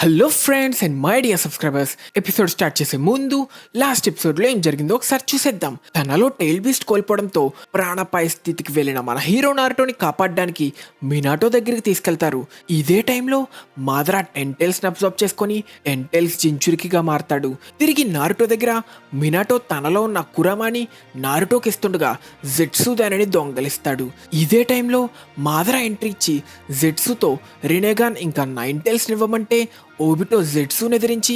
Hello friends and my dear subscribers, episode start చేసే ముందు last ఎపిసోడ్లో ఏం జరిగిందో ఒకసారి చూసేద్దాం. తనలో టెయిల్ బీస్ట్ కోల్పోవడంతో ప్రాణాపాయ స్థితికి వెళ్ళిన మన హీరో నారుటోని కాపాడడానికి మినాటో దగ్గరికి తీసుకెళ్తారు. ఇదే టైంలో మాదరా టెంటెల్స్ని అబ్జర్వ్ చేసుకొని టెంటెల్స్ జించురికిగా మారతాడు. తిరిగి నారుటో దగ్గర మినాటో తనలో ఉన్న కురామాని నారుటోకి ఇస్తుండగా జెట్సు దానిని దొంగలిస్తాడు. ఇదే టైంలో మాదరా ఎంట్రీ ఇచ్చి జెట్సుతో రినేగాన్ ఇంకా 9 టైల్స్ని ఇవ్వమంటే ఓబిటో జెట్సుని ఎదిరించి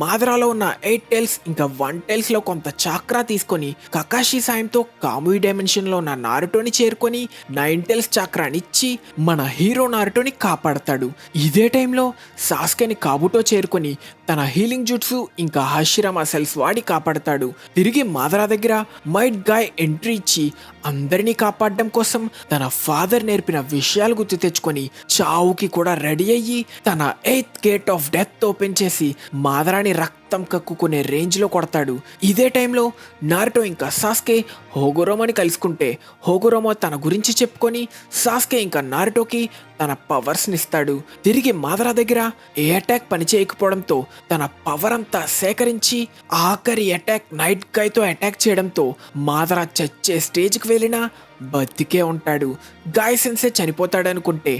మాదరాలో ఉన్న 8 టైల్స్ ఇంకా 1 టైల్స్లో కొంత చాక్రా తీసుకొని కకాషి సాయంతో కాముయి డైమెన్షన్లో ఉన్న నారుటోని చేరుకొని 9 టైల్స్ చాక్రానిచ్చి మన హీరో నారుటోని కాపాడతాడు. ఇదే టైంలో సాస్కెని కాబుటో చేరుకొని తన హీలింగ్ జుట్సు ఇంకా హషిరామా సెల్స్ వాడి కాపాడతాడు. తిరిగి మాదరా దగ్గర మైట్ గాయ్ ఎంట్రీ ఇచ్చి అందరినీ కాపాడడం కోసం తన ఫాదర్ నేర్పిన విషయాలు గుర్తు తెచ్చుకొని చావుకి కూడా రెడీ అయ్యి తన 8th gate of death open చేసి మాదరాని రక్తం కక్కుకునే రేంజ్ లో కొడతాడు. ఇదే టైంలో నారుటో ఇంకా సాస్కే హోగోరోమోని కలుసుకుంటే హోగోరోమో తన గురించి చెప్పుకొని సాస్కే ఇంకా నారుటోకి తన పవర్స్ నిస్తాడు. తిరిగి మాదరా దగ్గర ఏ అటాక్ పని చేయకపోవడంతో తన పవర్ అంతా సేకరించి ఆఖరి అటాక్ నైట్ గాయ్తో అటాక్ చేయడంతో మాదరా చచ్చే స్టేజ్కి వెళ్ళినా బతికే ఉంటాడు. గాయ్ సెన్సే చనిపోతాడనుకుంటే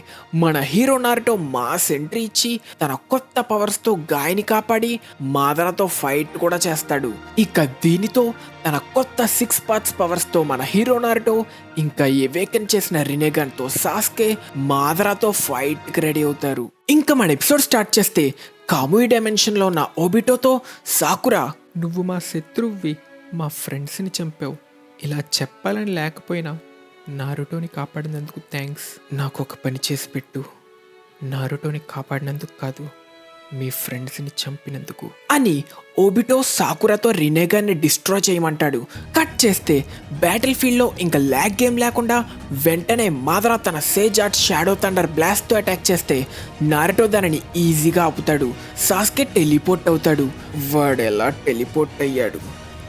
మన హీరో నారుటో మాస్ ఎంట్రీ ఇచ్చి తన కొత్త పవర్స్తో గాయని కాపాడి మాదరాతో ఫైట్ కూడా చేస్తాడు. ఇక దీనితో తన కొత్త 6 పార్ట్స్ పవర్స్తో మన హీరో నారుటో ఇంకా ఎవేకన్ చేసిన రినేగాన్తో సాస్కే మాదరాతో ఫైట్కి రెడీ అవుతారు. ఇంకా మన ఎపిసోడ్ స్టార్ట్ చేస్తే కాముయి డైమెన్షన్లో ఉన్న ఓబిటోతో సాకురా, నువ్వు మా శత్రువువి, మా ఫ్రెండ్స్ని చంపావు, ఇలా చెప్పాలని లేకపోయినా నారుటోని కాపాడినందుకు థ్యాంక్స్. నాకు ఒక పని చేసి పెట్టు, నారుటోని కాపాడినందుకు కాదు, మీ ఫ్రెండ్స్ని చంపినందుకు అని ఓబిటో సాకురాతో రినేగాన్ని డిస్ట్రాయ్ చేయమంటాడు. కట్ చేస్తే బ్యాటిల్ ఫీల్డ్లో ఇంకా ల్యాగ్ గేమ్ లేకుండా వెంటనే మాదరా తన సేజ్ ఆర్ట్ షాడో థండర్ బ్లాస్ట్తో అటాక్ చేస్తే నారుటో దానిని ఈజీగా ఆపుతాడు. సాస్కే టెలిపోర్ట్ అవుతాడు. వాడెలా టెలిపోర్ట్ అయ్యాడు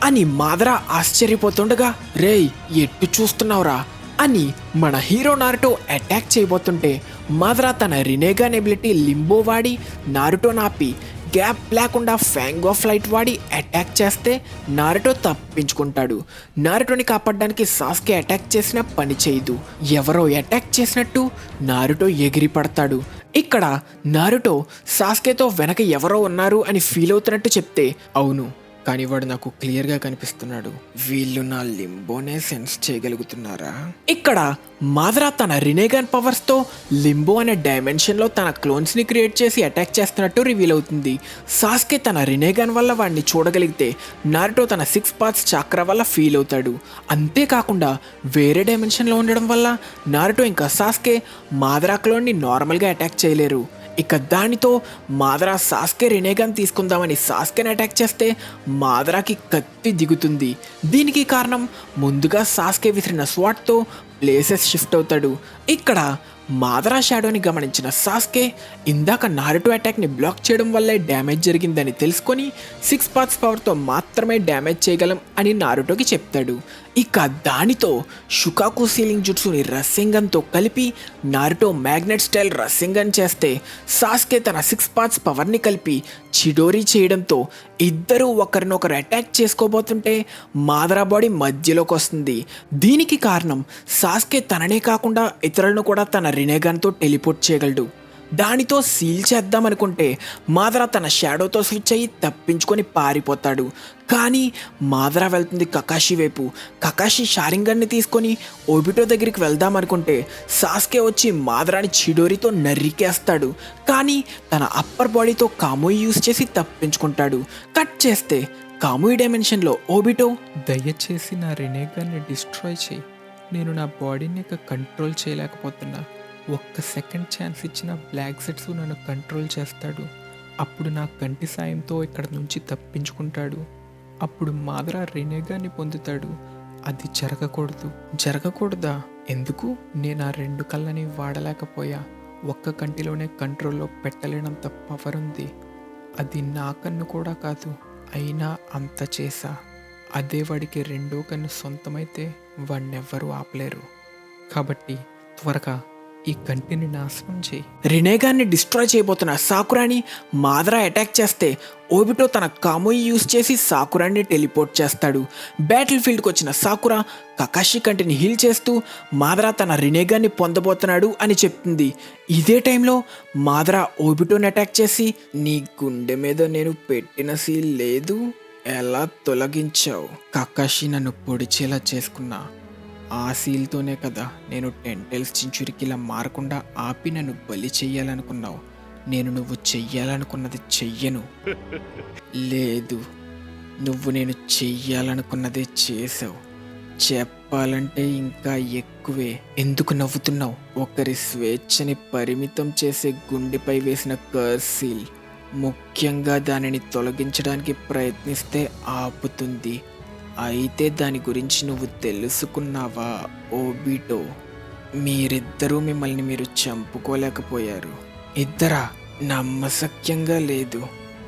అని మాదరా ఆశ్చర్యపోతుండగా, రేయ్ ఎట్టు చూస్తున్నావురా అని మన హీరో నారుటో అటాక్ చేయబోతుంటే మాదరా తన రినేగాన్ ఎబిలిటీ లింబో వాడి నారుటో నాపి గ్యాప్ లేకుండా ఫ్యాంగ్ ఆఫ్ లైట్ వాడి అటాక్ చేస్తే నారుటో తప్పించుకుంటాడు. నారుటోని కాపాడడానికి సాస్కే అటాక్ చేసిన పని చేయదు. ఎవరో అటాక్ చేసినట్టు నారుటో ఎగిరి పడతాడు. ఇక్కడ నారుటో సాస్కేతో వెనక ఎవరో ఉన్నారు అని ఫీల్ అవుతున్నట్టు చెప్తే, అవును కానీ వాడు నాకు క్లియర్గా కనిపిస్తున్నాడు, వీళ్ళు నా లింబోనే సెన్స్ చేయగలుగుతున్నారా? ఇక్కడ మాదరా తన రినేగాన్ పవర్స్తో లింబో అనే డైమెన్షన్లో తన క్లోన్స్ని క్రియేట్ చేసి అటాక్ చేస్తున్నట్టు రివీల్ అవుతుంది. సాస్కే తన రినేగాన్ వల్ల వాడిని చూడగలిగితే నారుటో తన 6 పార్ట్స్ చాక్రా వల్ల ఫీల్ అవుతాడు. అంతేకాకుండా వేరే డైమెన్షన్లో ఉండడం వల్ల నారుటో ఇంకా సాస్కే మాదరా క్లోన్ని నార్మల్గా అటాక్ చేయలేరు. ఇక దానితో మాదరా సాస్కే రినేగాన్ తీసుకుందామని సాస్కేని అటాక్ చేస్తే మాదరాకి కత్తి దిగుతుంది. దీనికి కారణం ముందుగా సాస్కే విసిరిన స్వాట్తో ప్లేసెస్ షిఫ్ట్ అవుతాడు. ఇక్కడ మాదరా షాడోని గమనించిన సాస్కే ఇందాక నారుటో అటాక్ని బ్లాక్ చేయడం వల్లే డ్యామేజ్ జరిగిందని తెలుసుకొని 6 పార్ట్స్ పవర్తో మాత్రమే డ్యామేజ్ చేయగలం అని నారుటోకి చెప్తాడు. ఇక దానితో షుకాకు సీలింగ్ జుట్సుని రస్సింగన్తో కలిపి నారుటో మ్యాగ్నెట్ స్టైల్ రస్సింగన్ చేస్తే సాస్కే తన 6 పార్ట్స్ పవర్ని కలిపి చిడోరీ చేయడంతో ఇద్దరూ ఒకరినొకరు అటాక్ చేసుకోబోతుంటే మాదరా బాడీ మధ్యలోకి వస్తుంది. దీనికి కారణం సాస్కే తననే కాకుండా ఇతరులను కూడా తన రినేగాన్తో టెలిపోర్ట్ చేయగలడు. దానితో సీల్ చేద్దామనుకుంటే మాదరా తన షాడోతో స్విచ్ అయ్యి తప్పించుకొని పారిపోతాడు. కానీ మాదరా వెళ్తుంది కకాషి వైపు. కకాషి షారింగన్ని తీసుకొని ఓబిటో దగ్గరికి వెళ్దామనుకుంటే సాస్కే వచ్చి మాదరాని చిడోరితో నరికేస్తాడు. కానీ తన అప్పర్ బాడీతో కాముయి యూజ్ చేసి తప్పించుకుంటాడు. కట్ చేస్తే కాముయి డైమెన్షన్లో ఓబిటో, దయచేసి నా రినేగాన్ని డిస్ట్రాయ్ చేయి, నేను నా బాడీని ఇక కంట్రోల్ చేయలేకపోతున్నా, ఒక్క సెకండ్ ఛాన్స్ ఇచ్చిన బ్లాక్ సెట్స్ నన్ను కంట్రోల్ చేస్తాడు, అప్పుడు నా కంటి సాయంతో ఇక్కడ నుంచి తప్పించుకుంటాడు, అప్పుడు మాదరా రినేగాన్ని పొందుతాడు, అది జరగకూడదా? ఎందుకు? నేను ఆ 2 కళ్ళని వాడలేకపోయా, ఒక్క కంటిలోనే కంట్రోల్లో పెట్టలేనంత పవర్ ఉంది, అది నా కన్ను కూడా కాదు, అయినా అంత చేశా, అదే వాడికి 2వ కన్ను సొంతమైతే వాడినెవ్వరూ ఆపలేరు, కాబట్టి త్వరగా ఈ కంటిని నాశనం చేయి. రినేగాన్ని డిస్ట్రాయ్ చేయబోతున్న సాకురాని మాదరా అటాక్ చేస్తే ఓబిటో తన కామోయి యూజ్ చేసి సాకురాన్ని టెలిపోర్ట్ చేస్తాడు. బ్యాటిల్ ఫీల్డ్కి వచ్చిన సాకురా కకాషి కంటిని హీల్ చేస్తూ మాదరా తన రినేగాన్ని పొందబోతున్నాడు అని చెప్తుంది. ఇదే టైంలో మాదరా ఓబిటోని అటాక్ చేసి, నీ గుండె మీద నేను పెట్టిన సీల్ లేదు, ఎలా తొలగించావు? కకాషి నన్ను పొడిచేలా చేసుకున్నా ఆ సీల్తోనే కదా నేను 10 టైల్స్ సెంచురీకి ఇలా మారకుండా ఆపి నన్ను బలి చెయ్యాలనుకున్నావు. నేను నువ్వు చెయ్యాలనుకున్నది చెయ్యను. లేదు, నువ్వు నేను చెయ్యాలనుకున్నదే చేసావు. చెప్పాలంటే ఇంకా ఎక్కువే. ఎందుకు నవ్వుతున్నావు? ఒకరి స్వేచ్ఛని పరిమితం చేసే గుండెపై వేసిన కర్స్ సీల్ ముఖ్యంగా దానిని తొలగించడానికి ప్రయత్నిస్తే ఆపుతుంది. అయితే దాని గురించి నువ్వు తెలుసుకున్నావా ఓబిటో? మీరిద్దరూ మిమ్మల్ని మీరు చంపుకోలేకపోయారు. ఇద్దరా? నమ్మశక్యంగా లేదు.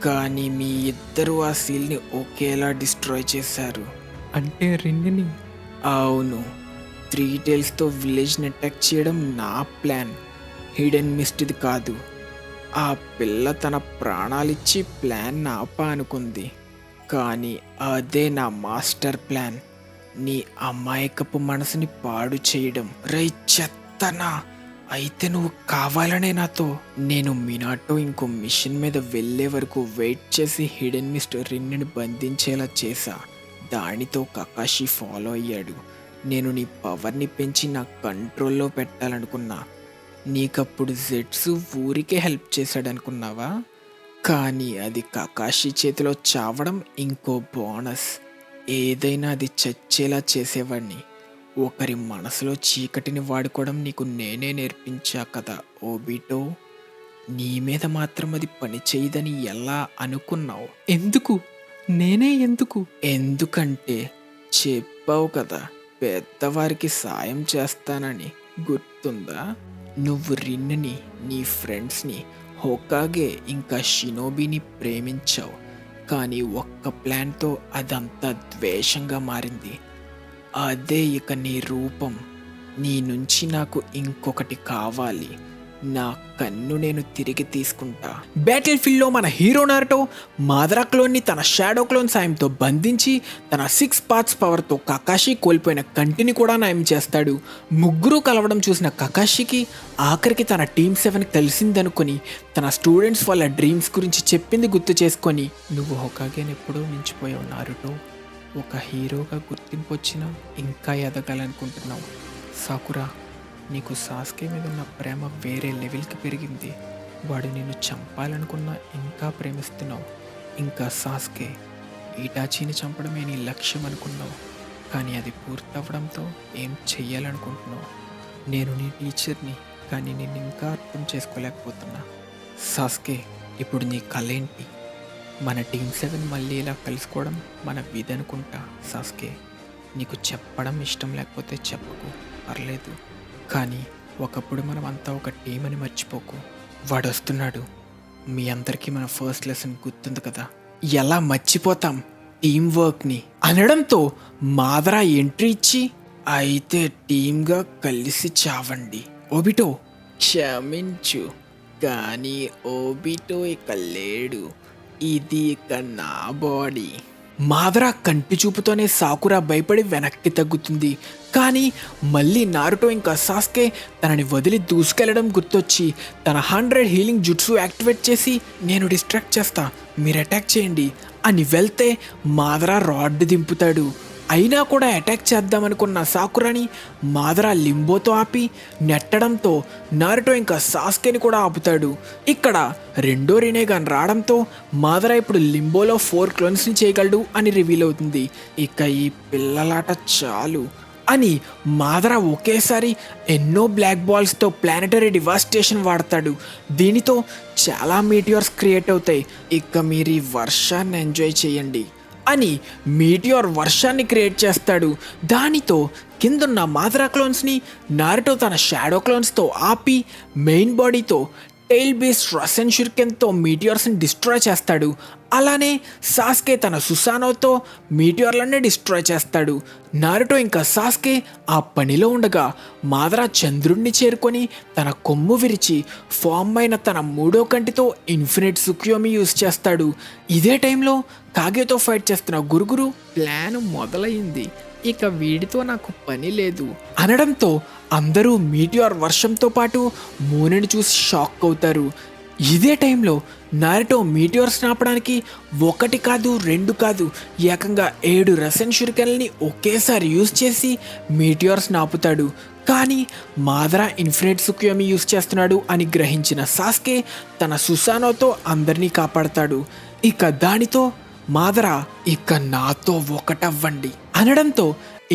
కానీ మీ ఇద్దరు ఆ సీల్ని ఒకేలా డిస్ట్రాయ్ చేశారు. అంటే రిన్ని? అవును, 3 టైల్స్తో విలేజ్ని అటాక్ చేయడం నా ప్లాన్, హిడెన్ మిస్ట్ది కాదు. ఆ పిల్ల తన ప్రాణాలిచ్చి ప్లాన్ ఆపా అనుకుంది, కానీ అదే నా మాస్టర్ ప్లాన్, నీ అమాయకపు మనసుని పాడు చేయడం. రై చెత్తనా! అయితే నువ్వు కావాలనే నాతో? నేను మినాటో ఇంకో మిషన్ మీద వెళ్ళే వరకు వెయిట్ చేసి హిడెన్ మిస్ట్ రిన్నిని బంధించేలా చేశా. దానితో కకాషి ఫాలో అయ్యాడు. నేను నీ పవర్ని పెంచి నా కంట్రోల్లో పెట్టాలనుకున్నా. నీకప్పుడు జెట్సు ఊరికే హెల్ప్ చేశాడనుకున్నావా? కానీ అది కకాషి చేతిలో చావడం ఇంకో బోనస్. ఏదైనా అది చచ్చేలా చేసేవాడిని. ఒకరి మనసులో చీకటిని వాడుకోవడం నీకు నేనే నేర్పించా కదా ఓబిటో. నీ మీద మాత్రం అది పని చేయదని ఎలా అనుకున్నావు? ఎందుకు? నేనే ఎందుకు? ఎందుకంటే చెప్పావు కదా పెద్దవారికి సాయం చేస్తానని, గుర్తుందా? నువ్వు రిన్ని, నీ ఫ్రెండ్స్ని, హోకాగే ఇంకా షినోబిని ప్రేమించావు. కానీ ఒక్క ప్లాన్తో అదంతా ద్వేషంగా మారింది. అదే ఇక నీ రూపం. నీ నుంచి నాకు ఇంకొకటి కావాలి. నా కన్ను నేను తిరిగి తీసుకుంటా. బ్యాటిల్ ఫీల్డ్లో మన హీరో నారుటో మాదరా క్లోన్ని తన షాడో క్లోన్ సాయంతో బంధించి తన 6 పార్ట్స్ పవర్తో కకాషి కోల్పోయిన కంటిని కూడా నయం చేస్తాడు. ముగ్గురు కలవడం చూసిన కకాషికి ఆఖరికి తన టీమ్ 7 కలిసిందనుకొని తన స్టూడెంట్స్ వాళ్ళ డ్రీమ్స్ గురించి చెప్పింది గుర్తు చేసుకొని, నువ్వు హోకాగేని ఎప్పుడూ మించిపోయావు నారుటో. ఒక హీరోగా గుర్తింపు వచ్చినా ఇంకా ఎదగాలనుకుంటున్నావు. సాకురా, నీకు సాస్కే మీద ఉన్న ప్రేమ వేరే లెవెల్కి పెరిగింది. వాడు నిన్ను చంపాలనుకున్నా ఇంకా ప్రేమిస్తున్నావు. ఇంకా సాస్కే, ఇటాచీని చంపడమే నీ లక్ష్యం అనుకున్నావు. కానీ అది పూర్తవడంతో ఏం చెయ్యాలనుకుంటున్నావు? నేను నీ టీచర్ని, కానీ నేను ఇంకా అర్థం చేసుకోలేకపోతున్నా. సాస్కే, ఇప్పుడు నీ కళేంటి? మన టీమ్ 7 మళ్ళీ ఇలా కలుసుకోవడం మన విధి అనుకుంటా. సాస్కే, నీకు చెప్పడం ఇష్టం లేకపోతే చెప్పకు, పర్లేదు. కానీ ఒకప్పుడు మనం అంతా ఒక టీం అని మర్చిపోకు. వాడు వస్తున్నాడు. మీ అందరికీ మన ఫస్ట్ లెసన్ గుర్తుంది కదా? ఎలా మర్చిపోతాం టీం వర్క్ని అనడంతో మాదరా ఎంట్రీ ఇచ్చి, అయితే టీమ్గా కలిసి చావండి. ఓబిటో, క్షమించు, కానీ ఓబిటో ఇక లేడు. ఇది ఇక నా బాడీ. మాదరా కంటి చూపుతోనే సాకురా భయపడి వెనక్కి తగ్గుతుంది. కానీ మళ్ళీ నారుటో ఇంకా సాస్కే తనని వదిలి దూసుకెళ్లడం గుర్తొచ్చి తన 100 హీలింగ్ జుట్సు యాక్టివేట్ చేసి, నేను డిస్ట్రాక్ట్ చేస్తా, మీరు అటాక్ చేయండి అని వెళ్తే మాదరా రాడ్ దింపుతాడు. అయినా కూడా అటాక్ చేద్దామనుకున్న సాకురాని మాదరా లింబోతో ఆపి నెట్టడంతో నారుటో ఇంకా సాస్కేని కూడా ఆపుతాడు. ఇక్కడ రెండో రినేగాన్ రావడంతో మాదరా ఇప్పుడు లింబోలో 4 క్లోన్స్ని చేయగలడు అని రివీల్ అవుతుంది. ఇక ఈ పిల్లలాట చాలు అని మాదరా ఒకేసారి ఎన్నో బ్లాక్ బాల్స్తో ప్లానెటరీ డివాస్టేషన్ వాడతాడు. దీనితో చాలా మీటియోర్స్ క్రియేట్ అవుతాయి. ఇక మీరు ఈ వర్షాన్ని ఎంజాయ్ చేయండి అని మీటియోర్ వర్షాన్ని క్రియేట్ చేస్తాడు. దానితో కిందున్న మాదరా క్లోన్స్ని నారుటో తన షాడో క్లోన్స్తో ఆపి మెయిన్ బాడీతో టెయిల్ బీస్ట్ రసెన్ షురికెన్తో మీటియార్స్ని డిస్ట్రాయ్ చేస్తాడు. అలానే సాస్కే తన సుసానోతో మీటియార్లన్నీ డిస్ట్రాయ్ చేస్తాడు. నారుటో ఇంకా సాస్కే ఆ పనిలో ఉండగా మాదరా చంద్రుణ్ణి చేరుకొని తన కొమ్ము విరిచి ఫామ్ అయిన తన మూడో కంటితో ఇన్ఫినిట్ సుక్యోమి యూజ్ చేస్తాడు. ఇదే టైంలో కాగేతో ఫైట్ చేస్తున్న గురుగురు ప్లాన్ మొదలైంది, ఇక వీడితో నాకు పని లేదు అనడంతో అందరూ మీటియార్ వర్షంతో పాటు మూనని చూసి షాక్ అవుతారు. ఇదే టైంలో నారుటో మీటియార్స్ ఆపడానికి 1 కాదు 2 కాదు ఏకంగా 7 రసెన్ షురికెన్లని ఒకేసారి యూజ్ చేసి మీటియార్స్ ఆపుతాడు. కానీ మాదరా ఇన్ఫినిట్ సుక్యోమి యూజ్ చేస్తున్నాడు అని గ్రహించిన సాస్కే తన సుసానోతో అందరినీ కాపాడతాడు. ఇక దానితో మాదరా ఇక నాతో ఒకటవ్వండి అనడంతో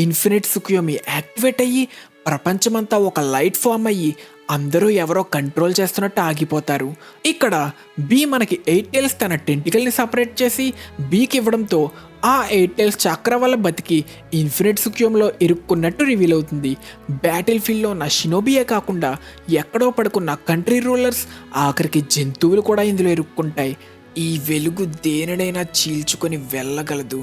ఇన్ఫినిట్ సుక్యోమి యాక్టివేట్ అయ్యి ప్రపంచమంతా ఒక లైట్ ఫామ్ అయ్యి అందరూ ఎవరో కంట్రోల్ చేస్తున్నట్టు ఆగిపోతారు. ఇక్కడ బీ మనకి 8 టైల్స్ తన టెంటికల్ని సపరేట్ చేసి బీకి ఇవ్వడంతో ఆ 8 టైల్స్ చక్ర వల్ల బతికి ఇన్ఫినిట్ సుక్యోమ్లో ఇరుక్కున్నట్టు రివీల్ అవుతుంది. బ్యాటిల్ ఫీల్డ్లో ఉన్న షినోబియే కాకుండా ఎక్కడో పడుకున్న కంట్రీ రూలర్స్ ఆఖరికి జంతువులు కూడా ఇందులో ఇరుక్కుంటాయి. ఈ వెలుగు దేనినైనా చీల్చుకొని వెళ్ళగలదు,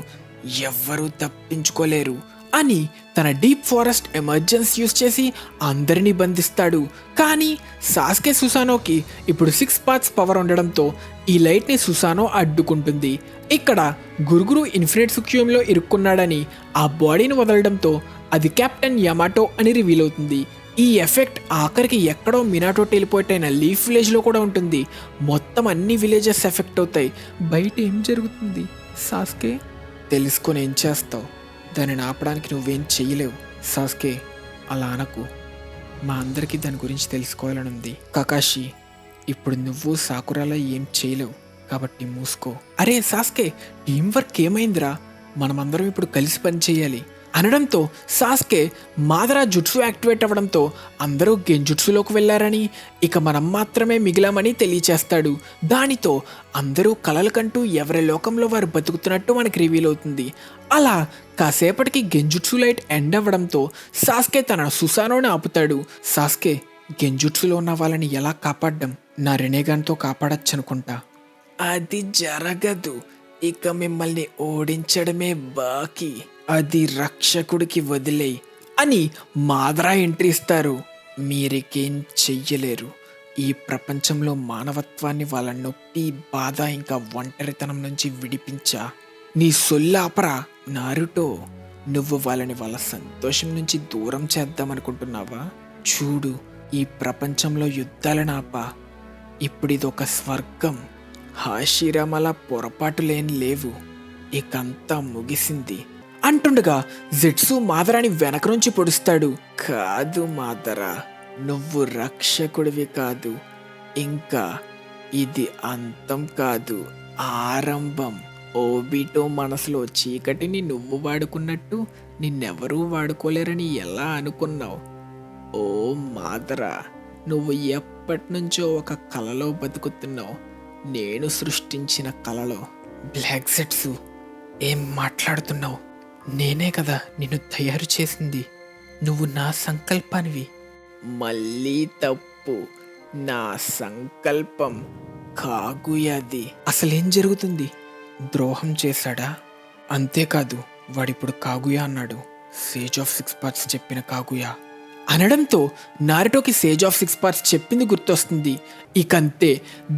ఎవ్వరూ తప్పించుకోలేరు అని తన డీప్ ఫారెస్ట్ ఎమర్జెన్సీ యూజ్ చేసి అందరినీ బంధిస్తాడు. కానీ సాస్కే సుసానోకి ఇప్పుడు 6 పార్ట్స్ పవర్ ఉండడంతో ఈ లైట్ని సుసానో అడ్డుకుంటుంది. ఇక్కడ గురుగురు ఇన్ఫినిట్ సుక్యోమ్లో ఇరుక్కున్నాడని ఆ బాడీని వదలడంతో అది కెప్టెన్ యమాటో అని రివీల్ అవుతుంది. ఈ ఎఫెక్ట్ ఆఖరికి ఎక్కడో మినాటో టెలిపోర్ట్ అయిన లీఫ్ విలేజ్లో కూడా ఉంటుంది. మొత్తం అన్ని విలేజెస్ ఎఫెక్ట్ అవుతాయి. బయట ఏం జరుగుతుంది సాస్కే? తెలుసుకొని ఏం చేస్తావు? దానిని ఆపడానికి నువ్వేం చెయ్యలేవు. సాస్కే అలా అనకు, మా అందరికీ దాని గురించి తెలుసుకోవాలని ఉంది. కకాషి ఇప్పుడు నువ్వు సాకురాలా ఏం చేయలేవు కాబట్టి మూసుకో. అరే సాస్కే, టీం వర్క్ ఏమైందిరా? మనమందరం ఇప్పుడు కలిసి పని చేయాలి అనడంతో సాస్కే మాదరా జుట్సు యాక్టివేట్ అవ్వడంతో అందరూ గెంజుట్సులోకి వెళ్ళారని ఇక మనం మాత్రమే మిగిలామని తెలియచేస్తాడు. దానితో అందరూ కలలు కంటూ ఎవరి లోకంలో వారు బతుకుతున్నట్టు మనకి రివీల్ అవుతుంది. అలా కాసేపటికి గెంజుట్సు లైట్ ఎండ్ అవ్వడంతో సాస్కే తన సుసానోని ఆపుతాడు. సాస్కే, గెంజుట్సులో ఉన్న వాళ్ళని ఎలా కాపాడ్డం? నా రెనేగాన్తో కాపాడచ్చు అనుకుంటా. అది జరగదు, ఇక మిమ్మల్ని ఓడించడమే బాకీ, అది రక్షకుడికి వదిలేయ్ అని మాదరా ఎంట్రీ ఇస్తారు. మీరికేం చెయ్యలేరు. ఈ ప్రపంచంలో మానవత్వాన్ని వాళ్ళ నొప్పి, బాధ ఇంకా ఒంటరితనం నుంచి విడిపించా. నీ సొల్లాపరా నారుటో, నువ్వు వాళ్ళని వాళ్ళ సంతోషం నుంచి దూరం చేద్దామనుకుంటున్నావా? చూడు, ఈ ప్రపంచంలో యుద్ధాలను ఆపా. ఇప్పుడు ఇదొక స్వర్గం. హాషిరామల పొరపాటులేం లేవు, ఇకంతా ముగిసింది అంటుండగా జెట్సు మాదరాని వెనక నుంచి పొడుస్తాడు. కాదు మాదరా, నువ్వు రక్షకుడివి కాదు, ఇంకా ఇది అంతం కాదు, ఆరంభం. ఓబిటో మనసులో చీకటిని నువ్వు వాడుకున్నట్టు నిన్నెవరూ వాడుకోలేరని ఎలా అనుకున్నావు? ఓ మాదరా, నువ్వు ఎప్పటి నుంచో ఒక కలలో బతుకుతున్నావు, నేను సృష్టించిన కలలో. బ్లాక్ జెట్సు, ఏం మాట్లాడుతున్నావు? నేనే కదా నిన్ను తయారు చేసింది, నువ్వు నా సంకల్పానివి. మళ్ళీ తప్పు, నా సంకల్పం కాగుయాది. అసలేం జరుగుతుంది? ద్రోహం చేశాడా? అంతేకాదు, వాడిప్పుడు కాగుయా అన్నాడు. సేజ్ ఆఫ్ 6 పార్ట్స్ చెప్పిన కాగుయా అనడంతో నారుటోకి సేజ్ ఆఫ్ 6 పార్ట్స్ చెప్పింది గుర్తొస్తుంది. ఇకంతే,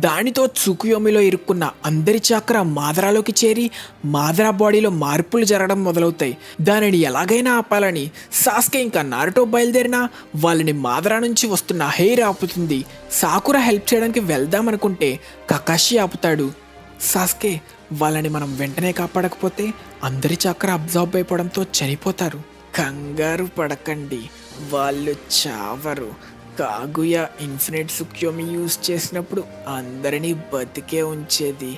దానితో త్సుకుయోమిలో ఇరుక్కున్న అందరి చక్ర మాదరాలోకి చేరి మాదరా బాడీలో మార్పులు జరగడం మొదలవుతాయి. దానిని ఎలాగైనా ఆపాలని సాస్కే ఇంకా నారుటో బయలుదేరినా వాళ్ళని మాదరా నుంచి వస్తున్న హెయిర్ ఆపుతుంది. సాకురా హెల్ప్ చేయడానికి వెళ్దామనుకుంటే కకాషి ఆపుతాడు. సాస్కే, వాళ్ళని మనం వెంటనే కాపాడకపోతే అందరి చక్ర అబ్జార్బ్ అయిపోవడంతో చనిపోతారు. కంగారు పడకండి, వాళ్ళు చావరు. కాగుయా ఇన్ఫినిట్ సుక్యోమి యూజ్ చేసినప్పుడు అందరినీ బతికే ఉంచేది,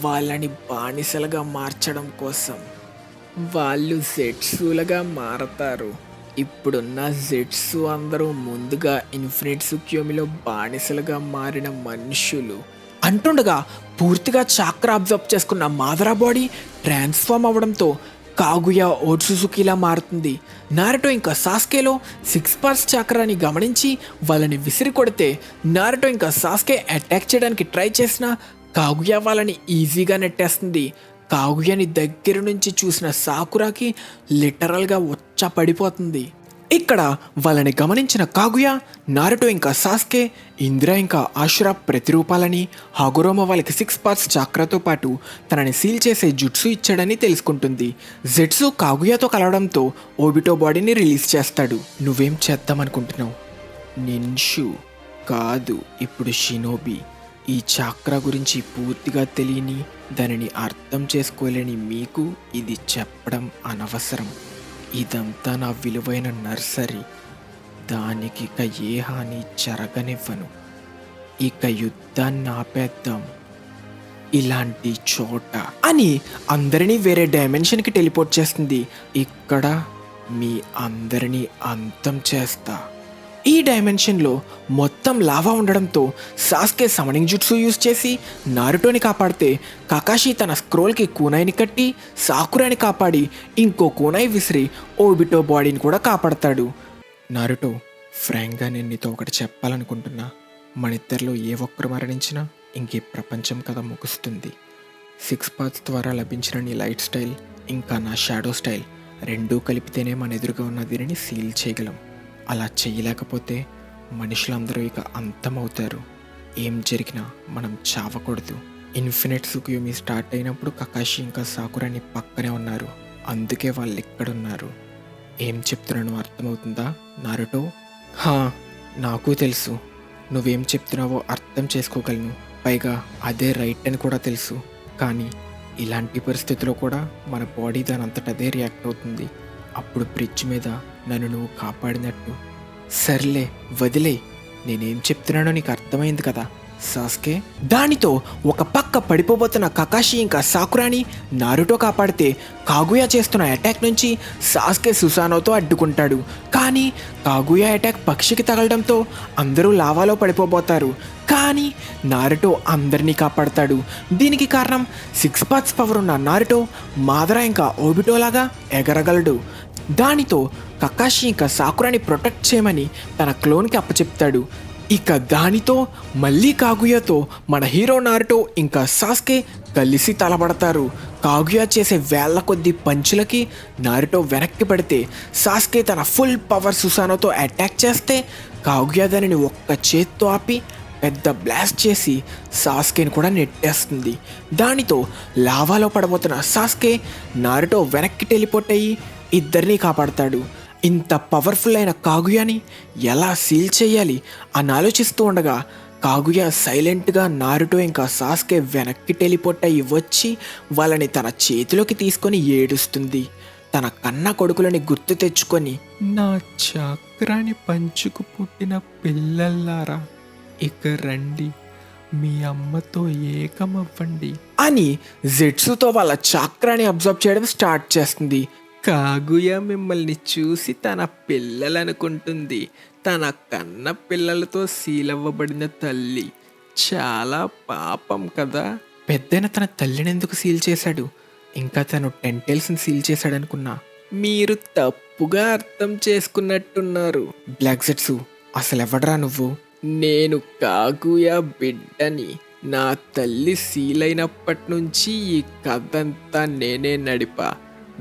వాళ్ళని బానిసలుగా మార్చడం కోసం. వాళ్ళు జెట్సులుగా మారతారు. ఇప్పుడున్న జెట్సు అందరూ ముందుగా ఇన్ఫినిట్ సుక్యోమిలో బానిసలుగా మారిన మనుషులు అంటుండగా పూర్తిగా చాక్ర అబ్జర్వ్ చేసుకున్న మాదరా బాడీ ట్రాన్స్ఫార్మ్ అవ్వడంతో కాగుయా ఓట్సుజుకిలా మారుతుంది. నారుటో ఇంకా సాస్కేలో 6 పార్ట్స్ చక్రాన్ని గమనించి వాళ్ళని విసిరి కొడితే నారుటో ఇంకా సాస్కే అటాక్ చేయడానికి ట్రై చేసినా కాగుయా వాళ్ళని ఈజీగా నెట్టేస్తుంది. కాగుయాని దగ్గర నుంచి చూసిన సాకురాకి లిటరల్గా ఉచ్చ పడిపోతుంది. ఇక్కడ వాళ్ళని గమనించిన కాగుయా, నారుటో ఇంకా సాస్కే, ఇందిరా ఇంకా ఆషురా ప్రతిరూపాలని, హగురోమా వాళ్ళకి 6 పార్ట్స్ చక్రాతో పాటు తనని సీల్ చేసే జుట్సు ఇచ్చాడని తెలుసుకుంటుంది. జెట్సు కాగుయాతో కలవడంతో ఓబిటో బాడీని రిలీజ్ చేస్తాడు. నువ్వేం చేద్దామనుకుంటున్నావు? నిన్షు కాదు, ఇప్పుడు షినోబి. ఈ చక్రా గురించి పూర్తిగా తెలియని, దానిని అర్థం చేసుకోలేని మీకు ఇది చెప్పడం అనవసరం. ఇదంతా నా విలువైన నర్సరీ. దానికి ఇక ఏ హాని జరగనివ్వను. ఇక యుద్ధాన్ని ఆపేద్దాం ఇలాంటి చోట అని అందరినీ వేరే డైమెన్షన్కి టెలిపోర్ట్ చేస్తుంది. ఇక్కడ మీ అందరినీ అంతం చేస్తా. ఈ డైమెన్షన్లో మొత్తం లావా ఉండడంతో సాస్కే సమనింగ్ జుట్సు యూజ్ చేసి నారుటోని కాపాడితే కకాషి తన స్క్రోల్కి కూనాయిని కట్టి సాకురాని కాపాడి ఇంకో కూనాయి విసిరి ఓబిటో బాడీని కూడా కాపాడతాడు. నారుటో, ఫ్రాంక్గా నేను నీతో ఒకటి చెప్పాలనుకుంటున్నా. మన ఇద్దరిలో ఏ ఒక్కరు మరణించినా ఇంకే ప్రపంచం కథ ముగుస్తుంది. 6 పార్ట్స్ ద్వారా లభించిన నీ లైట్ స్టైల్ ఇంకా నా షాడో స్టైల్ రెండూ కలిపితేనే మన ఎదురుగా ఉన్న దీనిని సీల్ చేయగలం. అలా చేయలేకపోతే మనుషులందరూ ఇక అంతమవుతారు. ఏం జరిగినా మనం చావకూడదు. ఇన్ఫినిట్ సుకుయోమి స్టార్ట్ అయినప్పుడు కకాషి ఇంకా సాకురాని పక్కనే ఉన్నారు. అందుకే వాళ్ళు ఇక్కడున్నారు. ఏం చెప్తున్నానో అర్థమవుతుందా నారుటో? నాకు తెలుసు. నువ్వేం చెప్తున్నావో అర్థం చేసుకోగలను. పైగా అదే రైట్ అని కూడా తెలుసు. కానీ ఇలాంటి పరిస్థితుల్లో కూడా మన బాడీ దాని అంతటదే రియాక్ట్ అవుతుంది. అప్పుడు బ్రిడ్జ్ మీద నన్ను నువ్వు కాపాడినట్టు. సర్లే వదిలే, నేనేం చెప్తున్నానో నీకు అర్థమైంది కదా సాస్కే. దానితో ఒక పక్క పడిపోబోతున్న కకాషి ఇంకా సాకురాని నారుటో కాపాడితే కాగుయా చేస్తున్న అటాక్ నుంచి సాస్కే సుసానోతో అడ్డుకుంటాడు. కానీ కాగుయా అటాక్ పక్షికి తగలడంతో అందరూ లావాలో పడిపోబోతారు. కానీ నారుటో అందరినీ కాపాడతాడు. దీనికి కారణం 6 పార్ట్స్ పవర్ ఉన్న నారుటో మాదరా ఇంకా ఓబిటోలాగా ఎగరగలడు. దానితో కకాషి ఇంకా సాకురాని ప్రొటెక్ట్ చేయమని తన క్లోన్కి అప్పచెప్తాడు. ఇక దానితో మళ్ళీ కాగుయాతో మన హీరో నారుటో ఇంకా సాస్కే కలిసి తలబడతారు. కాగుయా చేసే వేళ్ల కొద్ది పంచులకి నారుటో వెనక్కి పడితే సాస్కే తన ఫుల్ పవర్ సుసానోతో అటాక్ చేస్తే కాగుయా దానిని ఒక్క చేత్తో ఆపి పెద్ద బ్లాస్ట్ చేసి సాస్కేని కూడా నెట్టేస్తుంది. దానితో లావాలో పడబోతున్న సాస్కే నారుటో వెనక్కి టెలిపోర్ట్ అయ్యి ఇద్దరినీ కాపాడతాడు. ఇంత పవర్ఫుల్ అయిన కాగుయాని ఎలా సీల్ చేయాలి అని ఆలోచిస్తూ ఉండగా కాగుయా సైలెంట్గా నారుటో ఇంకా సాస్కే వెనక్కి టెలిపోర్ట్ అయ్యి వచ్చి వాళ్ళని తన చేతిలోకి తీసుకొని ఏడుస్తుంది. తన కన్న కొడుకులని గుర్తు తెచ్చుకొని, నా చక్రాన్ని పంచుకు పుట్టిన పిల్లల్లారా, ఇక రండి, మీ అమ్మతో ఏకమవ్వండి అని జెట్సుతో వాళ్ళ చక్రాన్ని అబ్జర్వ్ చేయడం స్టార్ట్ చేస్తుంది. కాగుయా మిమ్మల్ని చూసి తన పిల్లలనుకుంటుంది. తన కన్న పిల్లలతో సీలవ్వబడిన తల్లి. చాలా పాపం కదా. పెద్దైన తన తల్లిని ఎందుకు సీల్ చేశాడు? ఇంకా తను 10 టైల్స్ని సీల్ చేశాడనుకున్నా. మీరు తప్పుగా అర్థం చేసుకున్నట్టున్నారు. బ్లాక్ జెట్సు, అసలు ఎవడరా నువ్వు? నేను కాగుయా బిడ్డని. నా తల్లి సీల్ అయినప్పటి నుంచి ఈ కథంతా నేనే నడిపా.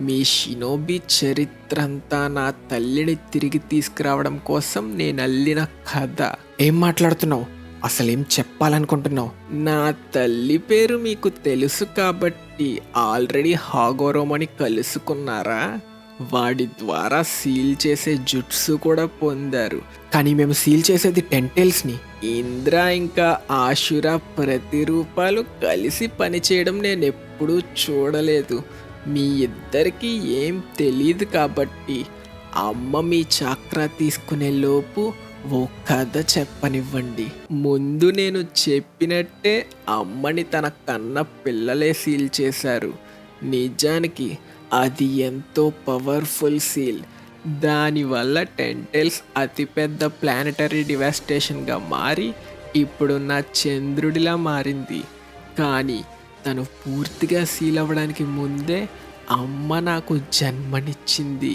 మీ షినోబి చరిత్ర అంతా నా తల్లిని తిరిగి తీసుకురావడం కోసం నేను అల్లిన కథ. ఏం మాట్లాడుతున్నావు? అసలేం చెప్పాలనుకుంటున్నావు? నా తల్లి పేరు మీకు తెలుసు కాబట్టి ఆల్రెడీ హాగోరోమని కలుసుకున్నారా? వాడి ద్వారా సీల్ చేసే జుట్సు కూడా పొందారు. కానీ మేము సీల్ చేసేది 10 టైల్స్ని. ఇంద్ర ఇంకా ఆషురా ప్రతిరూపాలు కలిసి పనిచేయడం నేను ఎప్పుడూ చూడలేదు. మీ ఇద్దరికి ఏం తెలీదు కాబట్టి అమ్మ మీ చక్రా తీసుకునే లోపు ఓ కథ చెప్పనివ్వండి. ముందు నేను చెప్పినట్టే అమ్మని తన కన్న పిల్లలే సీల్ చేశారు. నిజానికి అది ఎంతో పవర్ఫుల్ సీల్. దానివల్ల 10 టైల్స్ అతిపెద్ద ప్లానెటరీ డివాస్టేషన్గా మారి ఇప్పుడున్న చంద్రుడిలా మారింది. కానీ తను పూర్తిగా సీల్ అవ్వడానికి ముందే అమ్మ నాకు జన్మనిచ్చింది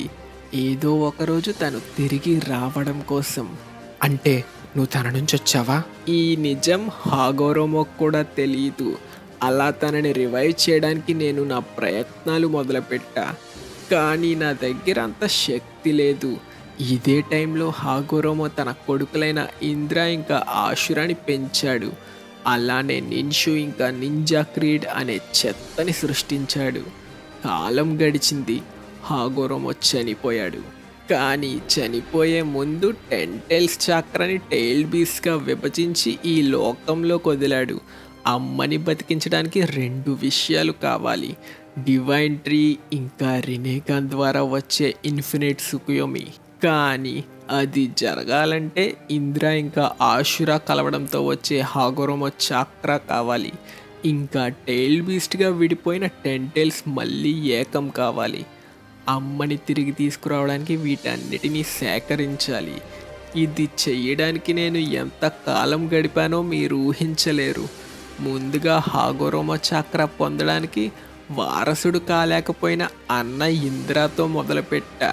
ఏదో ఒకరోజు తను తిరిగి రావడం కోసం. అంటే నువ్వు తన నుంచి వచ్చావా? ఈ నిజం హాగోరోమోకు కూడా తెలియదు. అలా తనని రివైవ్ చేయడానికి నేను నా ప్రయత్నాలు మొదలుపెట్టా, కానీ నా దగ్గర అంత శక్తి లేదు. ఇదే టైంలో హాగోరోమో తన కొడుకులైన ఇంద్ర ఇంకా ఆశురాని పెంచాడు. అలానే నిన్షు ఇంకా నింజా క్రీడ్ అనే చెత్తని సృష్టించాడు. కాలం గడిచింది, హాగోరోమో చనిపోయాడు. కానీ చనిపోయే ముందు 10 టైల్స్ చక్రాన్ని టైల్ బీస్ట్గా విభజించి ఈ లోకంలోకి వదిలాడు. అమ్మని బతికించడానికి 2 విషయాలు కావాలి: డివైన్ ట్రీ ఇంకా రినేగాన్ ద్వారా వచ్చే ఇన్ఫినిట్ సుకుయోమి. కానీ అది జరగాలంటే ఇంద్ర ఇంకా ఆశురా కలవడంతో వచ్చే హాగోరోమో చక్ర కావాలి. ఇంకా టైల్ బీస్ట్గా విడిపోయిన 10 టైల్స్ మళ్ళీ ఏకం కావాలి. అమ్మని తిరిగి తీసుకురావడానికి వీటన్నిటినీ సేకరించాలి. ఇది చెయ్యడానికి నేను ఎంత కాలం గడిపానో మీరు ఊహించలేరు. ముందుగా హాగోరోమో చక్ర పొందడానికి వారసుడు కాలేకపోయిన అన్న ఇంద్రాతో మొదలుపెట్టా.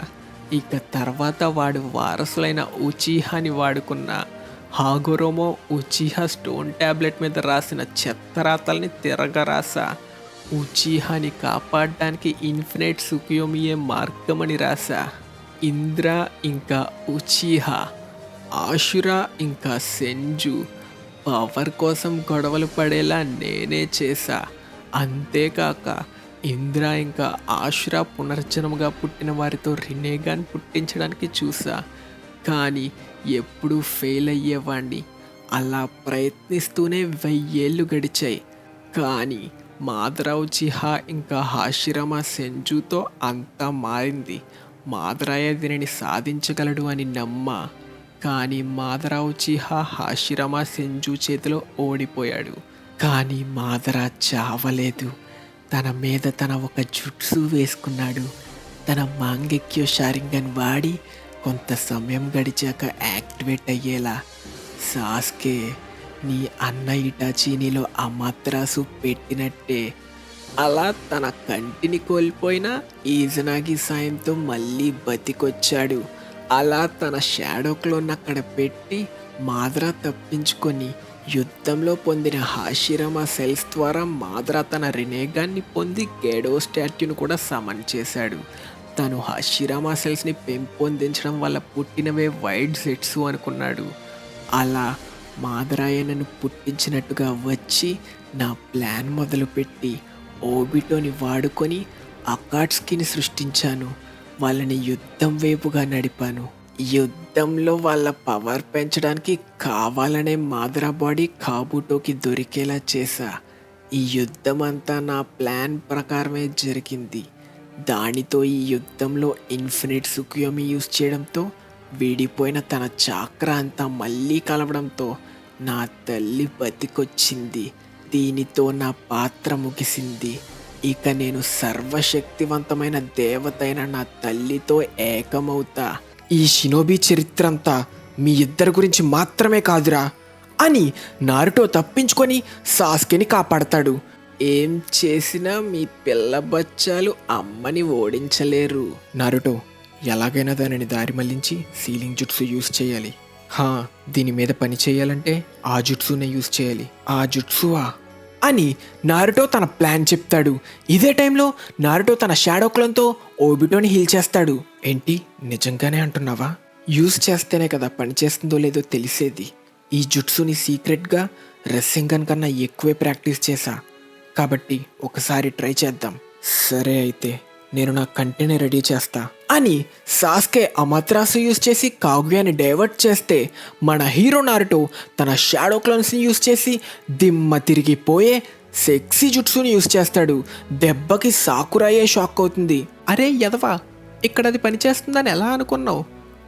ఇక తర్వాత వాడు వారసులైన ఉచీహాని వాడుకున్న. హాగోరోమో ఉచీహా స్టోన్ ట్యాబ్లెట్ మీద రాసిన చెత్తరాతల్ని తిరగరాసా. ఉచీహాని కాపాడడానికి ఇన్ఫినైట్ సుకుయోమియే మార్గమని రాసా. ఇంద్ర ఇంకా ఉచీహా, ఆశురా ఇంకా సెంజు పవర్ కోసం గొడవలు పడేలా నేనే చేశా. అంతేకాక ఇంద్ర ఇంకా ఆశురా పునర్జన్మగా పుట్టిన వారితో రినేగాన్ పుట్టించడానికి చూసా, కానీ ఎప్పుడూ ఫెయిల్ అయ్యేవాణ్ణి. అలా ప్రయత్నిస్తూనే 1000 ఏళ్ళు గడిచాయి. కానీ మాదరా ఉచిహా ఇంకా హాషిరామా సెంజుతో అంతా మారింది. మాదరాయే దీనిని సాధించగలడు అని నమ్మా, కానీ మాదరా ఉచిహా హాషిరామా సెంజు చేతిలో ఓడిపోయాడు. కానీ మాదరా చావలేదు. తన మీద తన ఒక జుట్సు వేసుకున్నాడు. తన మాంగెక్యో షారింగన్ వాడి కొంత సమయం గడిచాక యాక్టివేట్ అయ్యేలా. సాస్కే, నీ అన్న ఇటాచి నీలో అమాత్రాసు పెట్టినట్టే. అలా తన కంటిని కోల్పోయిన ఈజనాగి సాయంతో మళ్ళీ బతికొచ్చాడు. అలా తన షాడో క్లోన్ అక్కడ పెట్టి మాదరా తప్పించుకొని యుద్ధంలో పొందిన హాషిరామా సెల్స్ ద్వారా మాదరా తన రినేగాన్ని పొంది గేడో స్టాట్యూను కూడా సమన్ చేశాడు. తను హాషిరామా సెల్స్ని పెంపొందించడం వల్ల పుట్టినవే వైట్ సెట్సు అనుకున్నాడు. అలా మాదరాయే నన్ను పుట్టించినట్టుగా వచ్చి నా ప్లాన్ మొదలుపెట్టి ఓబిటోని వాడుకొని అకాట్స్కిని సృష్టించాను. వాళ్ళని యుద్ధం వైపుగా నడిపాను. యుద్ధంలో వాళ్ళ పవర్ పెంచడానికి కావాలనే మాదరా బాడీ కాబుటోకి దొరికేలా చేశా. ఈ యుద్ధం అంతా నా ప్లాన్ ప్రకారమే జరిగింది. దానితో ఈ యుద్ధంలో ఇన్ఫినిట్ సుకుయోమి యూజ్ చేయడంతో విడిపోయిన తన చాక్ర అంతా మళ్ళీ కలవడంతో నా తల్లి బతికొచ్చింది. దీనితో నా పాత్ర ముగిసింది. ఇక నేను సర్వశక్తివంతమైన దేవతైన నా తల్లితో ఏకమవుతా. ఈ షినోబి చరిత్ర అంతా మీ ఇద్దరి గురించి మాత్రమే కాదురా అని నారుటో తప్పించుకొని సాస్కెని కాపాడతాడు. ఏం చేసినా మీ పిల్ల బచ్చాలు అమ్మని ఓడించలేరు. నారుటో, ఎలాగైనా దానిని దారి మళ్లించి సీలింగ్ జుట్సు యూజ్ చేయాలి. దీని మీద పని చేయాలంటే ఆ జుట్సునే యూజ్ చేయాలి. ఆ జుట్సువా అని నారుటో తన ప్లాన్ చెప్తాడు. ఇదే టైంలో నారుటో తన షాడో క్లోన్తో ఓబిటోని హీల్ చేస్తాడు. ఏంటి, నిజంగానే అంటున్నావా? యూజ్ చేస్తేనే కదా పని చేస్తుందో లేదో తెలిసేది. ఈ జుట్సుని సీక్రెట్గా రెస్సింగన్ కన్నా ఎక్కువే ప్రాక్టీస్ చేశా, కాబట్టి ఒకసారి ట్రై చేద్దాం. సరే అయితే నేను నా కంటెని రెడీ చేస్తా అని సాస్కే అమాత్రాసు యూజ్ చేసి కాగుయాని డైవర్ట్ చేస్తే మన హీరో నారుటో తన షాడో క్లోన్స్ని యూజ్ చేసి దిమ్మ తిరిగిపోయే సెక్సీ జుట్సుని యూజ్ చేస్తాడు. దెబ్బకి సాకురాయే షాక్ అవుతుంది. అరే యదవా, ఇక్కడ అది పనిచేస్తుందని ఎలా అనుకున్నావు?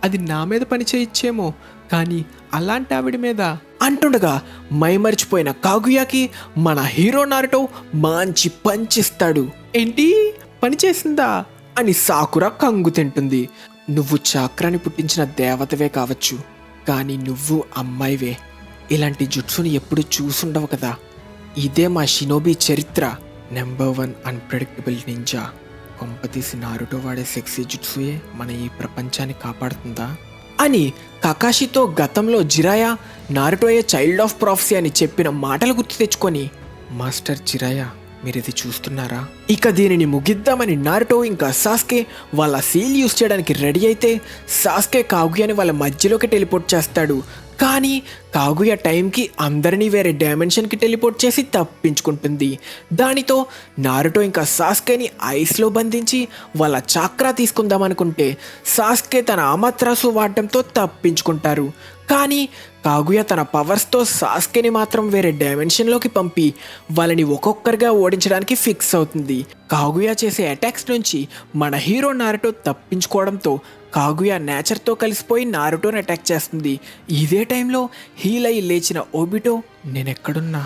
అది నా మీద పని చేయించేమో, కానీ అలాంటి ఆవిడ మీద అంటుండగా మైమరిచిపోయిన కాగుయాకి మన హీరో నారుటో మంచి పంచిస్తాడు. ఏంటి, పనిచేసిందా అని సాకురా కంగు తింటుంది. నువ్వు చాక్రాని పుట్టించిన దేవతవే కావచ్చు, కానీ నువ్వు అమ్మాయివే. ఇలాంటి జుట్సుని ఎప్పుడు చూసుండవు కదా. ఇదే మా షినోబి చరిత్ర. నెంబర్ 1 అన్ప్రెడిక్టబుల్ నింజా, కొంపతీసి నారుటో వాడే సెక్సీ జుట్సుయే మన ఈ ప్రపంచాన్ని కాపాడుతుందా అని కకాషితో గతంలో జిరాయా నారుటోయే చైల్డ్ ఆఫ్ ప్రాఫెసీ అని చెప్పిన మాటలు గుర్తు తెచ్చుకొని, మాస్టర్ జిరాయా మీరిది చూస్తున్నారా, ఇక దీనిని ముగిద్దామని నారుటో ఇంకా సాస్కే వాళ్ళ సీల్ యూస్ చేయడానికి రెడీ అయితే సాస్కే కాగుయాని వాళ్ళ మధ్యలోకి టెలిపోర్ట్ చేస్తాడు. కానీ కాగుయా టైంకి అందరినీ వేరే డైమెన్షన్కి టెలిపోర్ట్ చేసి తప్పించుకుంటుంది. దానితో నారుటో ఇంకా సాస్కేని ఐస్లో బంధించి వాళ్ళ చాక్రా తీసుకుందామనుకుంటే సాస్కే తన అమాత్రాసు వాడడంతో తప్పించుకుంటారు. కానీ కాగుయా తన పవర్స్తో సాస్కేని మాత్రం వేరే డైమెన్షన్లోకి పంపి వాళ్ళని ఒక్కొక్కరిగా ఓడించడానికి ఫిక్స్ అవుతుంది. కాగుయా చేసే అటాక్స్ నుంచి మన హీరో నారుటో తప్పించుకోవడంతో కాగుయా నేచర్తో కలిసిపోయి నారుటోని అటాక్ చేస్తుంది. ఇదే టైంలో హీల్ అయి లేచిన ఓబిటో, నేనెక్కడున్నా,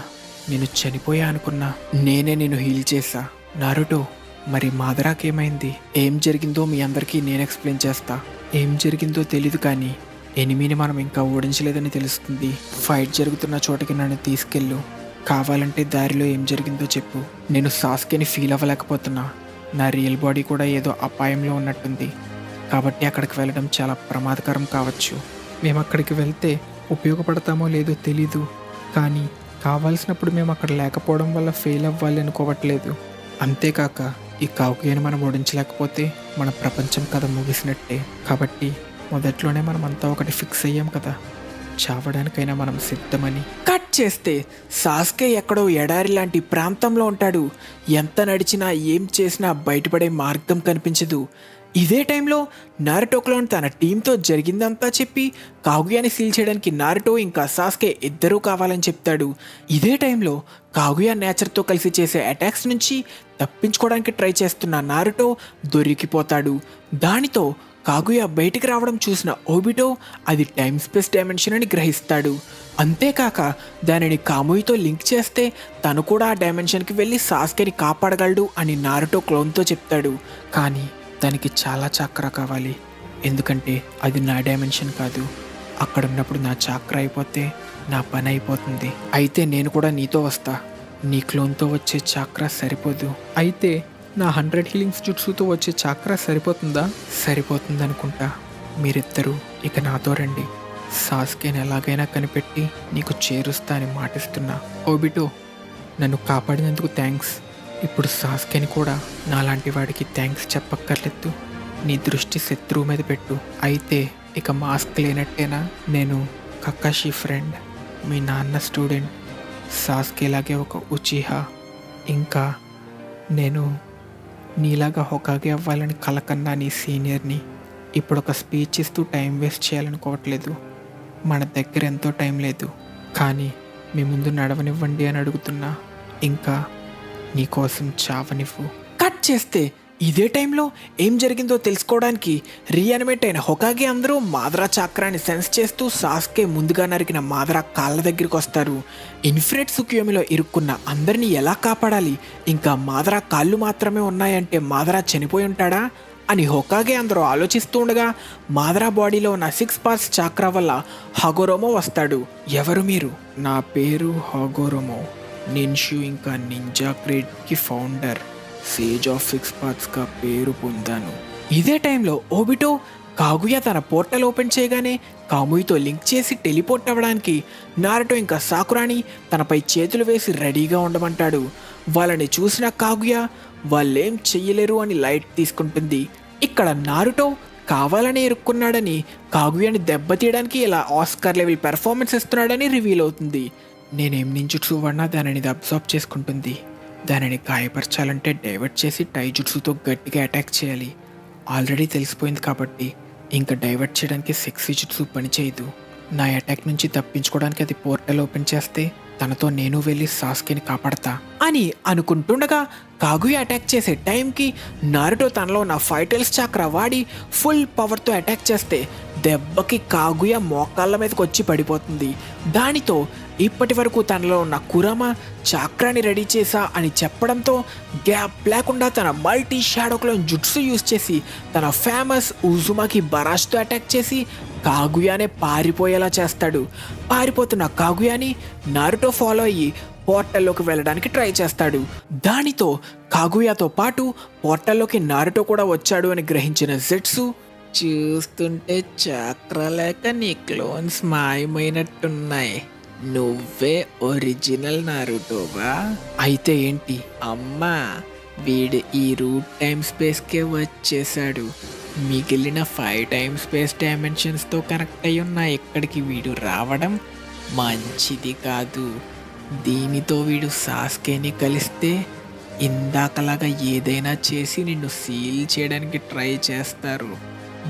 నేను చనిపోయా అనుకున్నా, నేనే నేను హీల్ చేశా. నారుటో మరి మాదరాకేమైంది, ఏం జరిగిందో మీ అందరికీ నేను ఎక్స్ప్లెయిన్ చేస్తా. ఏం జరిగిందో తెలీదు కానీ ఎనిమిని మనం ఇంకా ఓడించలేదని తెలుస్తుంది. ఫైట్ జరుగుతున్న చోటకి నన్ను తీసుకెళ్ళు, కావాలంటే దారిలో ఏం జరిగిందో చెప్పు. నేను సాస్కేని ఫీల్ అవ్వలేకపోతున్నా, నా రియల్ బాడీ కూడా ఏదో అపాయంలో ఉన్నట్టుంది, కాబట్టి అక్కడికి వెళ్ళడం చాలా ప్రమాదకరం కావచ్చు. మేము అక్కడికి వెళ్తే ఉపయోగపడతామో లేదో తెలీదు, కానీ కావాల్సినప్పుడు మేము అక్కడ లేకపోవడం వల్ల ఫెయిల్ అవ్వాలి అనుకోవట్లేదు. అంతేకాక ఈ కాగుయాని మనం ఓడించలేకపోతే మన ప్రపంచం కథ ముగిసినట్టే. కాబట్టి మొదట్లోనే మనం అంతా ఒకటి ఫిక్స్ అయ్యాం కదా, చావడానికైనా మనం సిద్ధమని. కట్ చేస్తే సాస్కే ఎక్కడో ఎడారి లాంటి ప్రాంతంలో ఉంటాడు. ఎంత నడిచినా ఏం చేసినా బయటపడే మార్గం కనిపించదు. ఇదే టైంలో నారుటో క్లోన్ తన టీంతో జరిగిందంతా చెప్పి కాగుయాని సీల్ చేయడానికి నారుటో ఇంకా సాస్కే ఇద్దరూ కావాలని చెప్తాడు. ఇదే టైంలో కాగుయా నేచర్తో కలిసి చేసే అటాక్స్ నుంచి తప్పించుకోవడానికి ట్రై చేస్తున్న నారుటో దొరికిపోతాడు. దానితో కాగుయా బయటికి రావడం చూసిన ఓబిటో అది టైమ్ స్పేస్ డైమెన్షన్ అని గ్రహిస్తాడు. అంతేకాక దానిని కాముయితో లింక్ చేస్తే తను కూడా ఆ డైమెన్షన్కి వెళ్ళి సాస్కేని కాపాడగలడు అని నారుటో క్లోన్తో చెప్తాడు. కానీ దానికి చాలా చాక్రా కావాలి, ఎందుకంటే అది నా డైమెన్షన్ కాదు. అక్కడ ఉన్నప్పుడు నా చాక్రా అయిపోతే నా పని అయిపోతుంది. అయితే నేను కూడా నీతో వస్తా, నీ క్లోన్తో వచ్చే చాక్రా సరిపోదు. అయితే నా 100 హీలింగ్స్ జుట్సుతో వచ్చే చాక్రా సరిపోతుందా? సరిపోతుంది అనుకుంటా. మీరిద్దరూ ఇక నాతో రండి, సాస్కేని ఎలాగైనా కనిపెట్టి నీకు చేరుస్తా అని మాటిస్తున్నా. ఓబిటో నన్ను కాపాడినందుకు థ్యాంక్స్. ఇప్పుడు సాస్కేని కూడా నాలాంటి వాడికి థ్యాంక్స్ చెప్పక్కర్లేదు. నీ దృష్టి శత్రువు మీద పెట్టు. అయితే ఇక మాస్క్ లేనట్టేనా? నేను కకాషి ఫ్రెండ్, మీ నాన్న స్టూడెంట్, సాస్కేలాగే ఒక ఉచిహా. ఇంకా నేను నీలాగా హొకాగే అవ్వాలని కలకన్నా నీ సీనియర్ని. ఇప్పుడు ఒక స్పీచ్ ఇస్తూ టైం వేస్ట్ చేయాలనుకోవట్లేదు. మన దగ్గర ఎంతో టైం లేదు, కానీ మీ ముందు నడవనివ్వండి అని అడుగుతున్నా. ఇంకా నీకోసం చావనివ్వు. కట్ చేస్తే ఇదే టైంలో ఏం జరిగిందో తెలుసుకోవడానికి రీయానిమేట్ అయిన హొకాగే అందరూ మాదరా చాక్రాన్ని సెన్స్ చేస్తూ సాస్కే ముందుగా నరికిన మాదరా కాళ్ళ దగ్గరికి వస్తారు. ఇన్ఫినిట్ సుక్యోమిలో ఇరుక్కున్న అందరినీ ఎలా కాపాడాలి, ఇంకా మాదరా కాళ్ళు మాత్రమే ఉన్నాయంటే మాదరా చనిపోయి ఉంటాడా అని హొకాగే అందరూ ఆలోచిస్తూ ఉండగా మాదరా బాడీలో ఉన్న 6 పార్ట్స్ చాక్రా వల్ల హగోరోమో వస్తాడు. ఎవరు మీరు? నా పేరు హగోరోమో, నిన్షు ఇంకా నింజా క్రేడ్కి ఫౌండర్, సేజ్ ఆఫ్ 6 పార్ట్స్గా పేరు పొందాను. ఇదే టైంలో ఓబిటో కాగుయా తన పోర్టల్ ఓపెన్ చేయగానే కాముయితో లింక్ చేసి టెలిపోర్ట్ అవ్వడానికి నారుటో ఇంకా సాకురాని తనపై చేతులు వేసి రెడీగా ఉండమంటాడు. వాళ్ళని చూసిన కాగుయా వాళ్ళేం చెయ్యలేరు అని లైట్ తీసుకుంటుంది. ఇక్కడ నారుటో కావాలని ఇరుక్కున్నాడని కాగుయాని దెబ్బతీయడానికి ఇలా ఆస్కార్ లెవెల్ పెర్ఫార్మెన్స్ ఇస్తున్నాడని రివీల్ అవుతుంది. నేనేం నింజుట్సు వాడినా దానిని అబ్జార్బ్ చేసుకుంటుంది. దానిని గాయపరచాలంటే డైవర్ట్ చేసి టైజుట్సుతో గట్టిగా అటాక్ చేయాలి. ఆల్రెడీ తెలిసిపోయింది కాబట్టి ఇంకా డైవర్ట్ చేయడానికి సెక్సీ జుట్సు పనిచేయదు. నా అటాక్ నుంచి తప్పించుకోవడానికి అది పోర్టల్ ఓపెన్ చేస్తే తనతో నేను వెళ్ళి సాస్కేని కాపాడతా అని అనుకుంటుండగా కాగుయా అటాక్ చేసే టైంకి నారుటో తనలో ఉన్న ఫైటల్స్ చాక్రా వాడి ఫుల్ పవర్తో అటాక్ చేస్తే దెబ్బకి కాగుయా మోకాళ్ళ మీదకి వచ్చి పడిపోతుంది. దానితో ఇప్పటి వరకు తనలో ఉన్న కురామా చాక్రాని రెడీ చేసా అని చెప్పడంతో గ్యాప్ లేకుండా తన multi shadow clone jutsu use చేసి తన ఫేమస్ ఉజుమాకి బరాష్తో అటాక్ చేసి కాగుయానే పారిపోయేలా చేస్తాడు. పారిపోతున్న కాగుయాని నారుటో ఫాలో అయ్యి పోర్టల్లోకి వెళ్ళడానికి ట్రై చేస్తాడు. దానితో కాగుయాతో పాటు పోర్టల్లోకి నారుటో కూడా వచ్చాడు అని గ్రహించిన జెట్సు, చూస్తుంటే చక్ర లేక నీ క్లోన్స్ మాయమైనట్టున్నాయి, నువ్వే ఒరిజినల్ నారుటోవా? అయితే ఏంటి అమ్మా, వీడు ఈ రూట్ టైమ్ స్పేస్కే వచ్చేసాడు, మిగిలిన 5 టైమ్ స్పేస్ డైమెన్షన్స్తో కనెక్ట్ అయి ఉన్న ఇక్కడికి వీడు రావడం మంచిది కాదు. దీనితో వీడు సాస్కేని కలిస్తే ఇందాకలాగా ఏదైనా చేసి నిన్ను సీల్ చేయడానికి ట్రై చేస్తారు.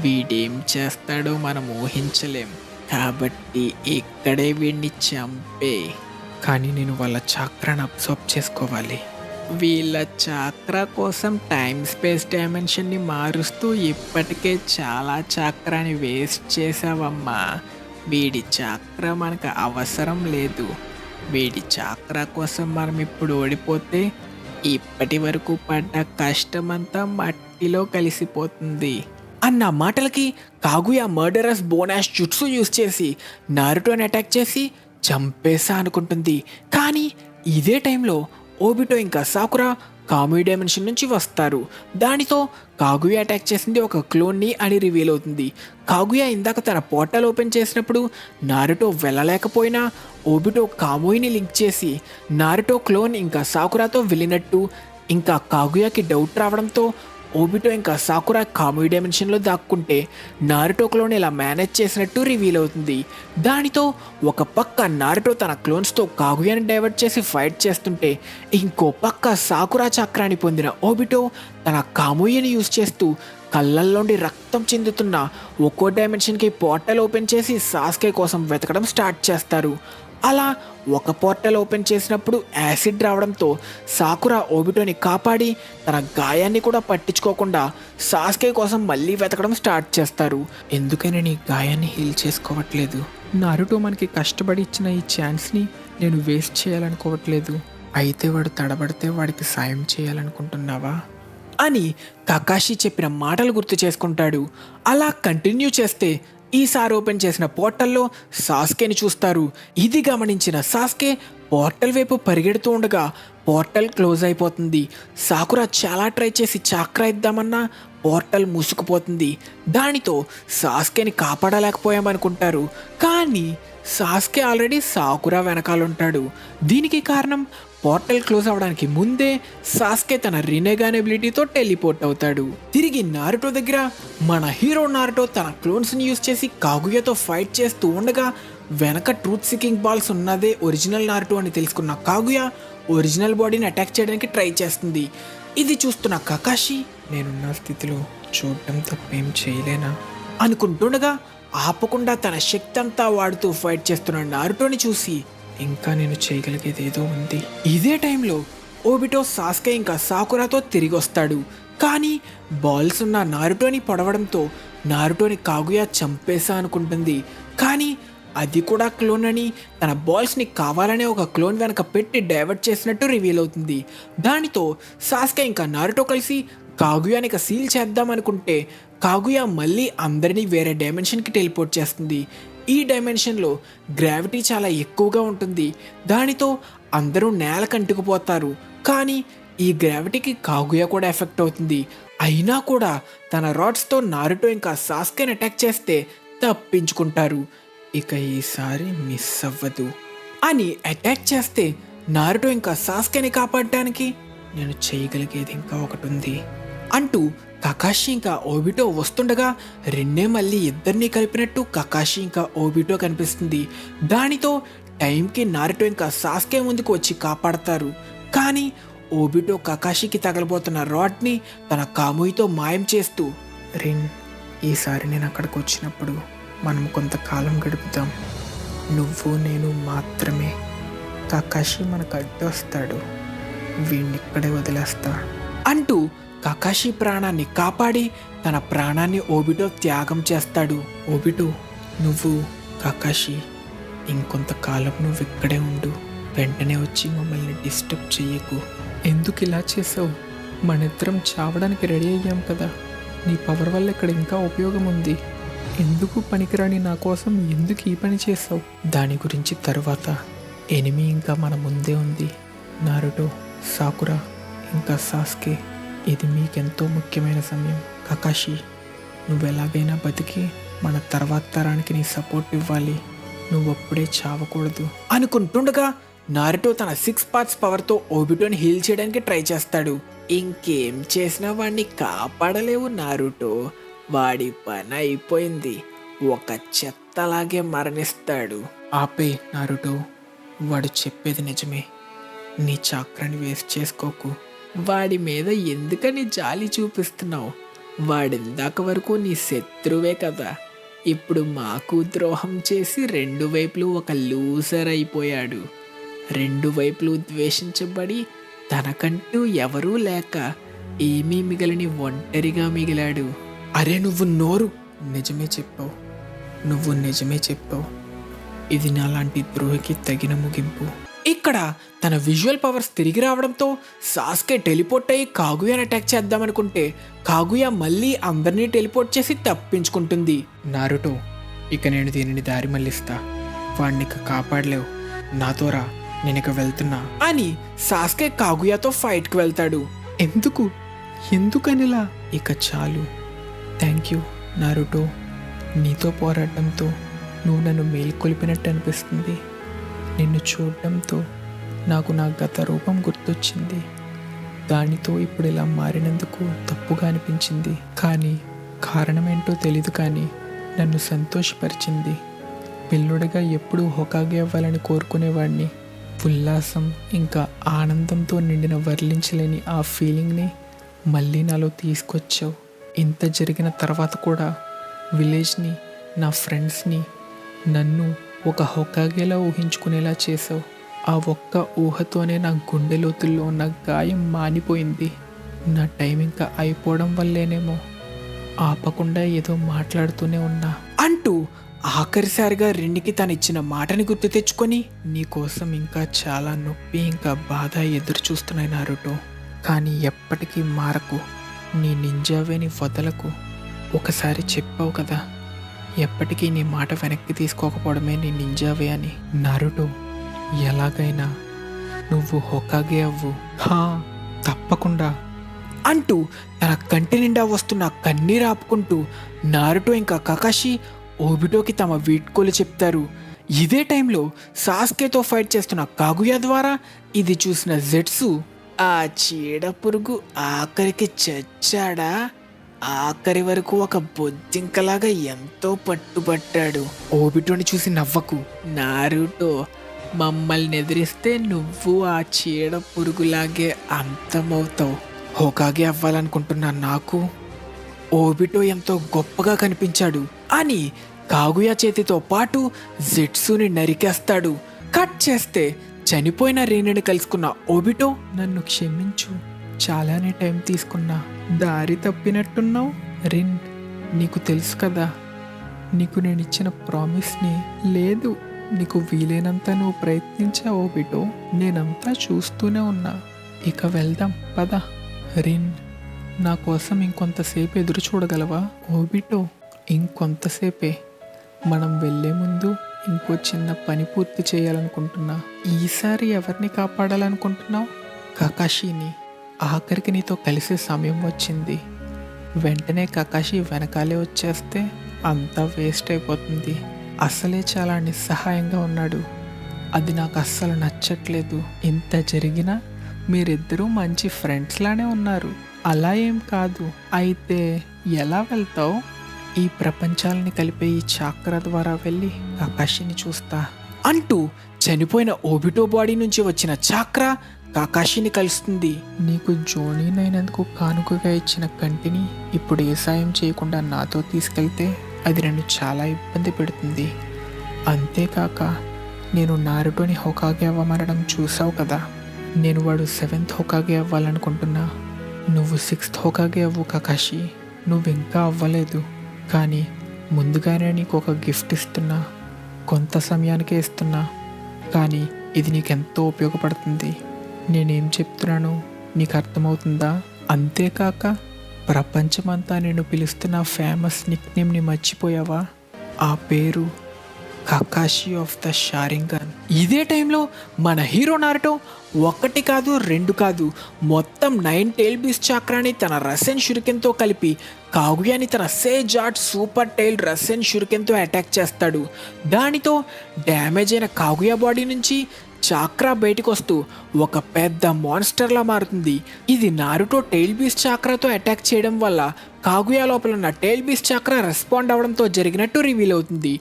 వీడేం చేస్తాడో మనం ఊహించలేం, కాబట్టి ఇక్కడే వీడిని చంపే. కానీ నేను వాళ్ళ చక్రాన్ని అబ్జర్వ్ చేసుకోవాలి. వీళ్ళ చక్ర కోసం టైం స్పేస్ డైమెన్షన్ని మారుస్తూ ఇప్పటికే చాలా చక్రాన్ని వేస్ట్ చేసావమ్మా. వీడి చక్ర మనకు అవసరం లేదు. వీడి చక్ర కోసం మనం ఇప్పుడు ఓడిపోతే ఇప్పటి వరకు పడ్డ కష్టమంతా మట్టిలో కలిసిపోతుంది అన్న మాటలకి కాగుయా మర్డరస్ బోనాష్ జుట్సు యూజ్ చేసి నారుటోని అటాక్ చేసి చంపేసా అనుకుంటుంది. కానీ ఇదే టైంలో ఓబిటో ఇంకా సాకురా కాముయి డైమెన్షన్ నుంచి వస్తారు. దానితో కాగుయా అటాక్ చేసింది ఒక క్లోన్ని అని రివీల్ అవుతుంది. కాగుయా ఇందాక తన పోర్టల్ ఓపెన్ చేసినప్పుడు నారుటో వెళ్ళలేకపోయినా ఓబిటో కాముయిని లింక్ చేసి నారుటో క్లోన్ ఇంకా సాకురాతో వెళ్ళినట్టు, ఇంకా కాగుయాకి డౌట్ రావడంతో ఓబిటో ఇంకా సాకురా కాముయి డైమెన్షన్లో దాక్కుంటే నారుటో క్లోన్ ఇలా మేనేజ్ చేసినట్టు రివీల్ అవుతుంది. దానితో ఒక పక్క నారుటో తన క్లోన్స్తో కాగుయాని డైవర్ట్ చేసి ఫైట్ చేస్తుంటే, ఇంకో పక్క సాకురా చక్రాన్ని పొందిన ఓబిటో తన కాముయిని యూజ్ చేస్తూ కళ్ళల్లోండి రక్తం చెందుతున్న ఒక్కో డైమెన్షన్కి పోర్టల్ ఓపెన్ చేసి సాస్కే కోసం వెతకడం స్టార్ట్ చేస్తారు. అలా ఒక పోర్టల్ ఓపెన్ చేసినప్పుడు యాసిడ్ రావడంతో సాకురా ఓబిటోని కాపాడి తన గాయాన్ని కూడా పట్టించుకోకుండా సాస్కే కోసం మళ్ళీ వెతకడం స్టార్ట్ చేస్తారు. ఎందుకని నీ గాయాన్ని హీల్ చేసుకోవట్లేదు? నారుటో మనకి కష్టపడి ఇచ్చిన ఈ ఛాన్స్ని నేను వేస్ట్ చేయాలనుకోవట్లేదు. అయితే వాడు తడబడితే వాడికి సాయం చేయాలనుకుంటున్నావా అని కకాషి చెప్పిన మాటలు గుర్తు చేసుకుంటాడు. అలా కంటిన్యూ చేస్తే ఈసారి ఓపెన్ చేసిన పోర్టల్లో సాస్కేని చూస్తారు. ఇది గమనించిన సాస్కే పోర్టల్ వైపు పరిగెడుతూ ఉండగా పోర్టల్ క్లోజ్ అయిపోతుంది. సాకురా చాలా ట్రై చేసి చక్రా ఇద్దామన్నా పోర్టల్ మూసుకుపోతుంది. దానితో సాస్కేని కాపాడలేకపోయామనుకుంటారు. కానీ సాస్కే ఆల్రెడీ సాకురా వెనకాలంటాడు. దీనికి కారణం పోర్టల్ క్లోజ్ అవడానికి ముందే సాస్కే తన రినేగాన్ ఎబిలిటీతో టెలిపోర్ట్ అవుతాడు. తిరిగి నారుటో దగ్గర మన హీరో నారుటో తన క్లోన్స్ని యూజ్ చేసి కాగుయాతో ఫైట్ చేస్తూ ఉండగా వెనక ట్రూత్ సీకింగ్ బాల్స్ ఉన్నదే ఒరిజినల్ నారుటో అని తెలుసుకున్న కాగుయా ఒరిజినల్ బాడీని అటాక్ చేయడానికి ట్రై చేస్తుంది. ఇది చూస్తున్న కకాషి, నేనున్న స్థితిలో చూడటం తప్పేం చేయలేనా అనుకుంటుండగా ఆపకుండా తన శక్తి అంతా వాడుతూ ఫైట్ చేస్తున్న నారుటోని చూసి, ఇంకా నేను చేయగలిగేది ఏదో ఉంది. ఇదే టైంలో ఓబిటో సాస్కే ఇంకా సాకురాతో తిరిగి వస్తాడు. కానీ బాల్స్ ఉన్న నారుటోని పొడవడంతో నారుటోని కాగుయా చంపేసా అనుకుంటుంది. కానీ అది కూడా క్లోన్ అని, తన బాల్స్ని కావాలనే ఒక క్లోన్ వెనక పెట్టి డైవర్ట్ చేసినట్టు రివీల్ అవుతుంది. దానితో సాస్కే ఇంకా నారుటో కలిసి కాగుయాని సీల్ చేద్దామనుకుంటే కాగుయా మళ్ళీ అందరినీ వేరే డైమెన్షన్కి టెలిపోర్ట్ చేస్తుంది. ఈ డైమెన్షన్లో గ్రావిటీ చాలా ఎక్కువగా ఉంటుంది. దానితో అందరూ నేలకు అంటుకుపోతారు. కానీ ఈ గ్రావిటీకి కాగుయా కూడా ఎఫెక్ట్ అవుతుంది. అయినా కూడా తన రాడ్స్తో నారుటో ఇంకా సాస్కేని అటాక్ చేస్తే తప్పించుకుంటారు. ఇక ఈసారి మిస్ అవ్వదు అని అటాక్ చేస్తే నారుటో ఇంకా సాస్కేని కాపాడడానికి నేను చేయగలిగేది ఇంకా ఒకటి ఉంది అంటూ కకాషి ఇంకా ఓబిటో వస్తుండగా రెండే మళ్ళీ ఇద్దరినీ కలిపినట్టు కకాషి ఇంకా ఓబిటో కనిపిస్తుంది. దానితో టైంకి నారుటో ఇంకా సాస్కే ముందుకు వచ్చి కాపాడతారు. కానీ ఓబిటో కకాషికి తగలబోతున్న రాడ్ని తన కాముయితో మాయం చేస్తూ, రిన్, ఈసారి నేను అక్కడికి వచ్చినప్పుడు మనం కొంతకాలం గడుపుతాం, నువ్వు నేను మాత్రమే. కకాషి మనకు అడ్డు వస్తాడు, వీడిని ఇక్కడే వదిలేస్తా అంటూ కకాషి ప్రాణాన్ని కాపాడి తన ప్రాణాన్ని ఓబిటో త్యాగం చేస్తాడు. ఓబిటో, నువ్వు కకాషి ఇంకొంతకాలం నువ్వు ఇక్కడే ఉండు, వెంటనే వచ్చి మమ్మల్ని డిస్టర్బ్ చెయ్యకు. ఎందుకు ఇలా చేసావు? మనిద్దరం చావడానికి రెడీ అయ్యాం కదా. నీ పవర్ వల్ల ఇక్కడ ఇంకా ఉపయోగం ఉంది. ఎందుకు పనికిరాని నా కోసం ఎందుకు ఈ పని చేసావు? దాని గురించి తరువాత ఎనిమి ఇంకా మన ముందే ఉంది. నారుటో, సాకురా, ఇంకా సాస్కే, ఇది మీకెంతో ముఖ్యమైన సమయం. కకాషి, నువ్వెలాగైనా బతికి మన తర్వాత తరానికి నీ సపోర్ట్ ఇవ్వాలి. నువ్వప్పుడే చావకూడదు అనుకుంటుండగా నారుటో తన 6 పార్ట్స్ పవర్తో ఓబిటోని హీల్ చేయడానికి ట్రై చేస్తాడు. ఇంకేం చేసినా వాడిని కాపాడలేవు నారుటో, వాడి పని అయిపోయింది. ఒక చెత్తలాగే మరణిస్తాడు. ఆపే నారుటో, వాడు చెప్పేది నిజమే. నీ చాక్రాన్ని వేస్ట్ చేసుకోకు. వాడి మీద ఎందుకని జాలి చూపిస్తున్నావు? వాడిందాక వరకు నీ శత్రువే కదా. ఇప్పుడు మాకు ద్రోహం చేసి 2 వైపులు ఒక లూజర్ అయిపోయాడు. 2 వైపులు ద్వేషించబడి తనకంటూ ఎవరూ లేక ఏమీ మిగలని ఒంటరిగా మిగిలాడు. అరే నువ్వు నోరు! నిజమే చెప్పావు, నువ్వు నిజమే చెప్పావు. ఇది నాలాంటి ద్రోహికి తగిన ముగింపు. ఇక్కడ తన విజువల్ పవర్స్ తిరిగి రావడంతో సాస్కే టెలిపోర్ట్ అయ్యి కాగుయాని అటాక్ చేద్దామనుకుంటే కాగుయా మళ్ళీ అందరినీ టెలిపోర్ట్ చేసి తప్పించుకుంటుంది. నారుటో, ఇక నేను దీనిని దారి మళ్ళిస్తా. వాడిని కాపాడలేవు, నాతో రా, నేనిక వెళ్తున్నా అని సాస్కే కాగుయాతో ఫైట్కి వెళ్తాడు. ఎందుకనిలా? ఇక చాలు. థ్యాంక్ యూ నారుటో, నీతో పోరాటంతో నువ్వు నన్ను మేల్కొలిపినట్టు అనిపిస్తుంది. నిన్ను చూడటంతో నాకు నా గత రూపం గుర్తొచ్చింది. దానితో ఇప్పుడు ఇలా మారినందుకు తప్పుగా అనిపించింది. కానీ కారణమేంటో తెలీదు, కానీ నన్ను సంతోషపరిచింది. పిల్లుడిగా ఎప్పుడూ హొకాగే అవ్వాలని కోరుకునేవాడిని. ఉల్లాసం ఇంకా ఆనందంతో నిండిన వర్లించలేని ఆ ఫీలింగ్ని మళ్ళీ నాలో తీసుకొచ్చావు. ఇంత జరిగిన తర్వాత కూడా విలేజ్ని, నా ఫ్రెండ్స్ని, నన్ను ఒక హొకాగేలా ఊహించుకునేలా చేసావు. ఆ ఒక్క ఊహతోనే నా గుండె లోతుల్లో ఉన్న గాయం మానిపోయింది. నా టైం ఇంకా అయిపోవడం వల్లేనేమో ఆపకుండా ఏదో మాట్లాడుతూనే ఉన్నా అంటూ ఆఖరిసారిగా రెండుకి తనిచ్చిన మాటని గుర్తు తెచ్చుకొని, నీకోసం ఇంకా చాలా నొప్పి ఇంకా బాధ ఎదురు చూస్తున్నాయి నారుటో. కానీ ఎప్పటికీ మారకు, నీ నింజావేని వదలకు. ఒకసారి చెప్పావు కదా, ఎప్పటికీ నీ మాట వెనక్కి తీసుకోకపోవడమే నీ నింజావే అని. నారుటో, ఎలాగైనా నువ్వు హొకాగే అవ్వు. హా, తప్పకుండా అంటూ తన కంటి నిండా వస్తున్న కన్నీరు ఆపుకుంటూ నారుటో ఇంకా కకాషి ఓబిటోకి తమ వీడ్కోలు చెప్తారు. ఇదే టైంలో సాస్కేతో ఫైట్ చేస్తున్న కాగుయా ద్వారా ఇది చూసిన జెట్సు, ఆ చీడ పురుగు ఆఖరికి చచ్చాడా? ఆఖరి వరకు ఒక బొద్దింకలాగా ఎంతో పట్టుబట్టాడు. ఓబిటోని చూసి నవ్వకు నారుటో, మమ్మల్ని ఎదిరిస్తే నువ్వు ఆ చీడ పురుగులాగే అంతమవుతావు. హోకాగే అవ్వాలనుకుంటున్నా నాకు ఓబిటో ఎంతో గొప్పగా కనిపించాడు అని కాగుయా చేతితో పాటు జెట్సుని నరికేస్తాడు. కట్ చేస్తే చనిపోయిన రీనుని కలుసుకున్న ఓబిటో, నన్ను క్షమించు, చాలానే టైం తీసుకున్నా, దారి తప్పినట్టున్నావు. రిన్, నీకు తెలుసు కదా, నీకు నేను ఇచ్చిన ప్రామిస్ని. లేదు, నీకు వీలైనంత నువ్వు ప్రయత్నించావు ఓబిటో, నేనంతా చూస్తూనే ఉన్నా. ఇక వెళ్దాం పద. రిన్, నా కోసం ఇంకొంతసేపు ఎదురు చూడగలవా? ఓబిటో, ఇంకొంతసేపే. మనం వెళ్ళే ముందు ఇంకో చిన్న పని పూర్తి చేయాలనుకుంటున్నా. ఈసారి ఎవరిని కాపాడాలనుకుంటున్నావు? కకాషిని. ఆఖరికి నీతో కలిసే సమయం వచ్చింది. వెంటనే కకాషి వెనకాలే వచ్చేస్తే అంతా వేస్ట్ అయిపోతుంది. అసలే చాలా నిస్సహాయంగా ఉన్నాడు. అది నాకు అస్సలు నచ్చట్లేదు. ఇంత జరిగినా మీరిద్దరూ మంచి ఫ్రెండ్స్లానే ఉన్నారు. అలా ఏం కాదు. అయితే ఎలా వెళ్తావు? ఈ ప్రపంచాలని కలిపే ఈ చాక్ర ద్వారా వెళ్ళి కకాషిని చూస్తా అంటూ చనిపోయిన ఓబిటో బాడీ నుంచి వచ్చిన చాక్ర కకాషిని కలుస్తుంది. నీకు జోనీనైనందుకు కానుకగా ఇచ్చిన కంటిని ఇప్పుడు ఏ సాయం చేయకుండా నాతో తీసుకెళ్తే అది నన్ను చాలా ఇబ్బంది పెడుతుంది. అంతేకాక నేను నారుటోని హొకాగే అవ్వమనడం చూసావు కదా. నేను వాడు 7th హొకాగే అవ్వాలనుకుంటున్నా. నువ్వు 6th హొకాగే అవ్వు కకాషి. నువ్వింకా అవ్వలేదు, కానీ ముందుగానే నీకు ఒక గిఫ్ట్ ఇస్తున్నా. కొంత సమయానికే ఇస్తున్నా, కానీ ఇది నీకెంతో ఉపయోగపడుతుంది. నేనేం చెప్తున్నానో నీకు అర్థమవుతుందా? అంతేకాక ప్రపంచమంతా నేను పిలుస్తున్న ఫేమస్ నిక్నేమ్ని మర్చిపోయావా? ఆ పేరు కకాషి ఆఫ్ ద షారింగన్. ఇదే టైంలో మన హీరో నారుటో ఒకటి కాదు రెండు కాదు మొత్తం 9 టైల్ బీస్ట్ చక్రాన్ని తన రసెన్ షురికెన్తో కలిపి కాగుయాని తన సేజ్ ఆర్ట్ సూపర్ టైల్ రసెన్ షురికెన్తో అటాక్ చేస్తాడు. దానితో డ్యామేజ్ అయిన కాగుయా బాడీ నుంచి చాక్రా బయటకు వస్తూ ఒక పెద్ద మాన్స్టర్లా మారుతుంది. ఇది నారుటో టైల్ బీస్ట్ చాక్రాతో అటాక్ చేయడం వల్ల కాగుయా లోపల ఉన్న టైల్ బీస్ట్ చాక్రా రెస్పాండ్ అవడంతో జరిగినట్టు రివీల్ అవుతుంది.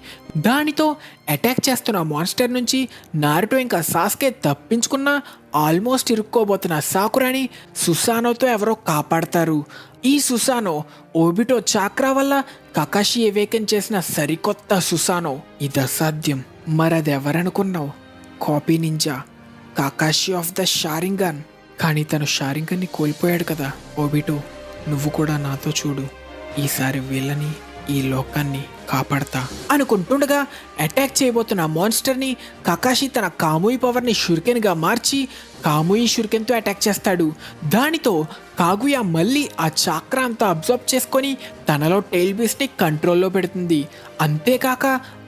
దానితో అటాక్ చేస్తున్న మాన్స్టర్ నుంచి నారుటో ఇంకా సాస్కే తప్పించుకున్నా ఆల్మోస్ట్ ఇరుక్కోబోతున్న సాకురాని సుసానోతో ఎవరో కాపాడతారు. ఈ సుసానో ఓబిటో చాక్రా వల్ల కకాషి ఎవేకెన్ చేసిన సరికొత్త సుసానో. ఇది అసాధ్యం. మరది ఎవరనుకున్నావు? Copy ninja Kakashi of the Sharingan. కానీ తను షారింగన్ని కోల్పోయాడు కదా. ఓబిటో నువ్వు కూడా నాతో చూడు, ఈసారి వీళ్ళని ఈ లోకాన్ని కాపాడతా అనుకుంటుండగా అటాక్ చేయబోతున్న మాన్స్టర్ని కకాషి తన కాముయి పవర్ని షురికెన్గా మార్చి కాముయి షురికెన్తో అటాక్ చేస్తాడు. దానితో కాగుయా మళ్ళీ ఆ చాక్రా అంతా అబ్జర్వ్ చేసుకొని తనలో టైల్ బీస్ట్ని కంట్రోల్లో పెడుతుంది. అంతేకాక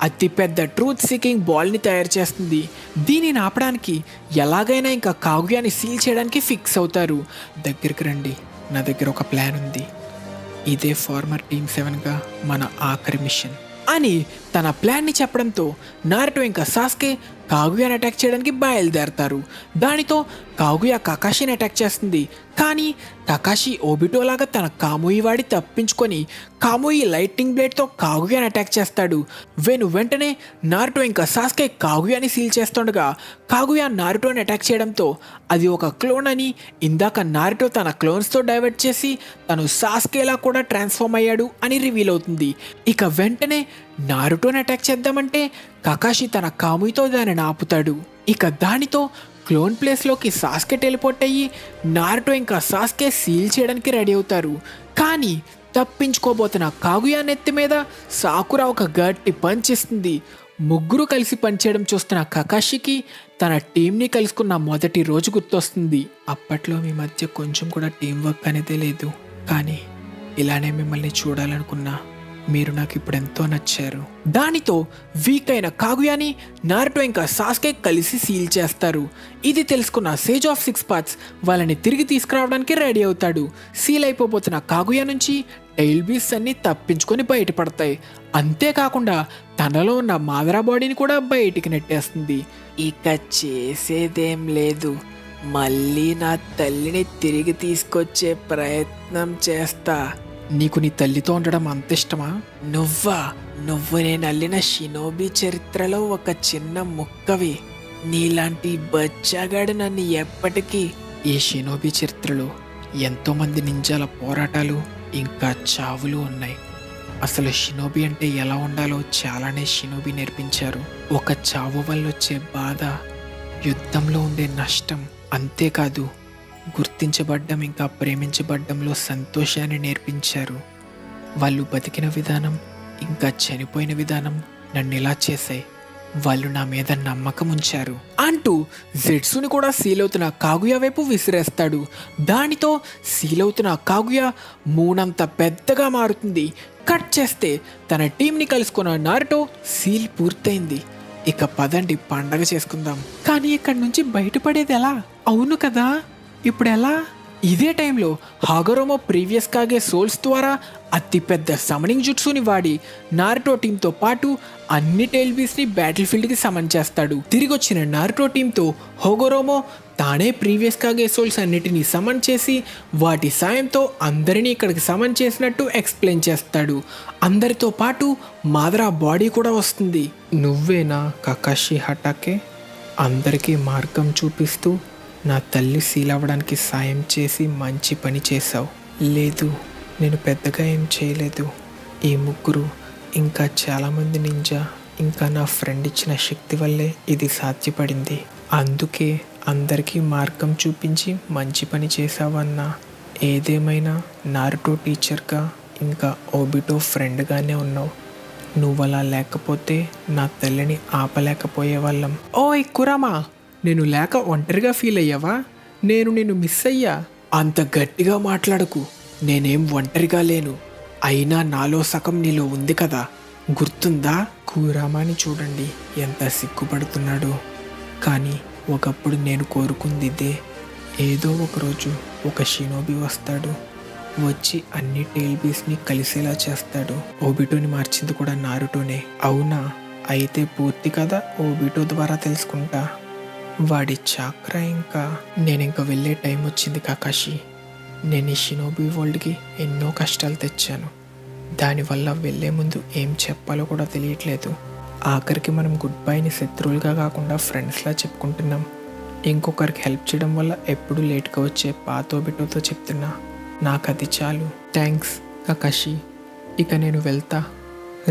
అతిపెద్ద ట్రూత్ సీకింగ్ బాల్ని తయారు చేస్తుంది. దీనిని ఆపడానికి ఎలాగైనా ఇంకా కాగుయాని సీల్ చేయడానికి ఫిక్స్ అవుతారు. దగ్గరికి రండి, నా దగ్గర ఒక ప్లాన్ ఉంది. ఇదే ఫార్మర్ టీమ్ 7గా మన ఆఖరి మిషన్ అని తన ప్లాన్ని చెప్పడంతో నారుటో ఇంకా సాస్కే కాగుయాని అటాక్ చేయడానికి బయలుదేరతారు. దానితో కాగుయా కకాషిని అటాక్ చేస్తుంది. కానీ కకాషి ఓబిటో లాగా తన కాముయి వాడి తప్పించుకొని కాముయి లైటింగ్ బ్లేడ్తో కాగుయాని అటాక్ చేస్తాడు. వెంటనే నారుటో ఇంకా సాస్కే కాగుయాని సీల్ చేస్తుండగా కాగుయా నారుటోని అటాక్ చేయడంతో అది ఒక క్లోన్ అని, ఇందాక నారుటో తన క్లోన్స్తో డైవర్ట్ చేసి తను సాస్కేలా కూడా ట్రాన్స్ఫార్మ్ అయ్యాడు అని రివీల్ అవుతుంది. ఇక వెంటనే నారుటోని అటాక్ చేద్దామంటే కకాషి తన కాముయితో దానిని ఆపుతాడు. ఇక దానితో క్లోన్ ప్లేస్లోకి సాస్కే టెలిపోర్ట్ అయ్యి నారుటో ఇంకా సాస్కే సీల్ చేయడానికి రెడీ అవుతారు. కానీ తప్పించుకోబోతున్న కాగుయా నెత్తి మీద సాకురా ఒక గట్టి పంచ్ ఇస్తుంది. ముగ్గురు కలిసి పనిచేయడం చూస్తున్న కకాషికి తన టీంని కలుసుకున్న మొదటి రోజు గుర్తొస్తుంది. అప్పట్లో మీ మధ్య కొంచెం కూడా టీం వర్క్ అనేదే లేదు, కానీ ఇలానే మిమ్మల్ని చూడాలనుకున్నా. మీరు నాకు ఇప్పుడు ఎంతో నచ్చారు. దానితో వీక్ అయిన కాగుయాని నారుటో ఇంకా సాస్కే కలిసి సీల్ చేస్తారు. ఇది తెలుసుకున్న సేజ్ ఆఫ్ 6 పార్ట్స్ వాళ్ళని తిరిగి తీసుకురావడానికి రెడీ అవుతాడు. సీల్ అయిపోబోతున్న కాగుయా నుంచి టైల్ బీస్ట్ అన్ని తప్పించుకొని బయటపడతాయి. అంతేకాకుండా తనలో ఉన్న మాదరా బాడీని కూడా బయటికి నెట్టేస్తుంది. ఇక చేసేదేం లేదు, మళ్ళీ నా తల్లిని తిరిగి తీసుకొచ్చే ప్రయత్నం చేస్తా. నీకు నీ తల్లితో ఉండడం అంత ఇష్టమా? నువ్వు నేను అల్లిన షినోబి చరిత్రలో ఒక చిన్న ముక్కవి. నీలాంటి బచ్చాగాడు నన్ను ఎప్పటికీ. ఈ షినోబి చరిత్రలో ఎంతోమంది నింజాల పోరాటాలు ఇంకా చావులు ఉన్నాయి. అసలు షినోబి అంటే ఎలా ఉండాలో చాలానే షినోబి నేర్పించారు. ఒక చావు వల్ల వచ్చే బాధ, యుద్ధంలో ఉండే నష్టం, అంతేకాదు గుర్తించబడ్డం ఇంకా ప్రేమించబడ్డంలో సంతోషాన్ని నేర్పించారు. వాళ్ళు బతికిన విధానం ఇంకా చనిపోయిన విధానం నన్ను ఇలా చేశాయి. వాళ్ళు నా మీద నమ్మకం ఉంచారు అంటూ జెట్సుని కూడా సీల్ అవుతున్న కాగుయా వైపు విసిరేస్తాడు. దానితో సీల్ అవుతున్న కాగుయా మూనంత పెద్దగా మారుతుంది. కట్ చేస్తే తన టీంని కలుసుకున్న నారుటో సీల్ పూర్తయింది. ఇక పదండి పండగ చేసుకుందాం. కానీ ఇక్కడి నుంచి బయటపడేది ఎలా? అవును కదా, ఇప్పుడు ఎలా? ఇదే టైంలో హాగరోమో ప్రీవియస్ కాగే సోల్స్ ద్వారా అతిపెద్ద సమనింగ్ జుట్సుని వాడి నారుటో టీంతో పాటు అన్ని టైల్ బీస్ట్ని బ్యాటిల్ ఫీల్డ్కి సమన్ చేస్తాడు. తిరిగి వచ్చిన నారుటో టీంతో హోగరోమో తానే ప్రీవియస్ కాగే సోల్స్ అన్నిటినీ సమన్ చేసి వాటి సాయంతో అందరినీ ఇక్కడికి సమన్ చేసినట్టు ఎక్స్ప్లెయిన్ చేస్తాడు. అందరితో పాటు మాదరా బాడీ కూడా వస్తుంది. నువ్వేనా కకాషి హటాకే? అందరికీ మార్గం చూపిస్తూ నా తల్లి సీల్ అవ్వడానికి సాయం చేసి మంచి పని చేశావు. లేదు, నేను పెద్దగా ఏం చేయలేదు. ఈ ముగ్గురు ఇంకా చాలామంది నింజా ఇంకా నా ఫ్రెండ్ ఇచ్చిన శక్తి వల్లే ఇది సాధ్యపడింది. అందుకే అందరికీ మార్గం చూపించి మంచి పని చేశావన్నా. ఏదేమైనా నారుటో టీచర్గా ఇంకా ఓబిటో ఫ్రెండ్గానే ఉన్నావు. నువ్వలా లేకపోతే నా తల్లిని ఆపలేకపోయే వాళ్ళం. ఓయ్ కురామా, నేను లేక ఒంటరిగా ఫీల్ అయ్యావా? నేను నిన్ను మిస్ అయ్యా. అంత గట్టిగా మాట్లాడకు, నేనేం ఒంటరిగా లేను. అయినా నాలో సగం నీలో ఉంది కదా. గుర్తుందా? కూరామాని చూడండి ఎంత సిగ్గుపడుతున్నాడో. కానీ ఒకప్పుడు నేను కోరుకుంది ఇదే. ఏదో ఒకరోజు ఒక షినోబి వస్తాడు, వచ్చి అన్ని టైల్ బీస్ని కలిసేలా చేస్తాడు. ఓబిటోని మార్చింది కూడా నారుటోనే. అవునా? అయితే పూర్తి కదా ఓబిటో ద్వారా తెలుసుకుంటా. వాడి చాక్రా. నేనింక వెళ్ళే టైం వచ్చింది కాకాషి. నేను ఈ షినోబి వరల్డ్కి ఎన్నో కష్టాలు తెచ్చాను. దానివల్ల వెళ్ళే ముందు ఏం చెప్పాలో కూడా తెలియట్లేదు. ఆఖరికి మనం గుడ్ బైని శత్రువులుగా కాకుండా ఫ్రెండ్స్లా చెప్పుకుంటున్నాం. ఇంకొకరికి హెల్ప్ చేయడం వల్ల ఎప్పుడు లేట్గా వచ్చే పాతోబిటోతో చెప్తున్నా. నాకు అది చాలు. థ్యాంక్స్ కాకాషి. ఇక నేను వెళ్తా.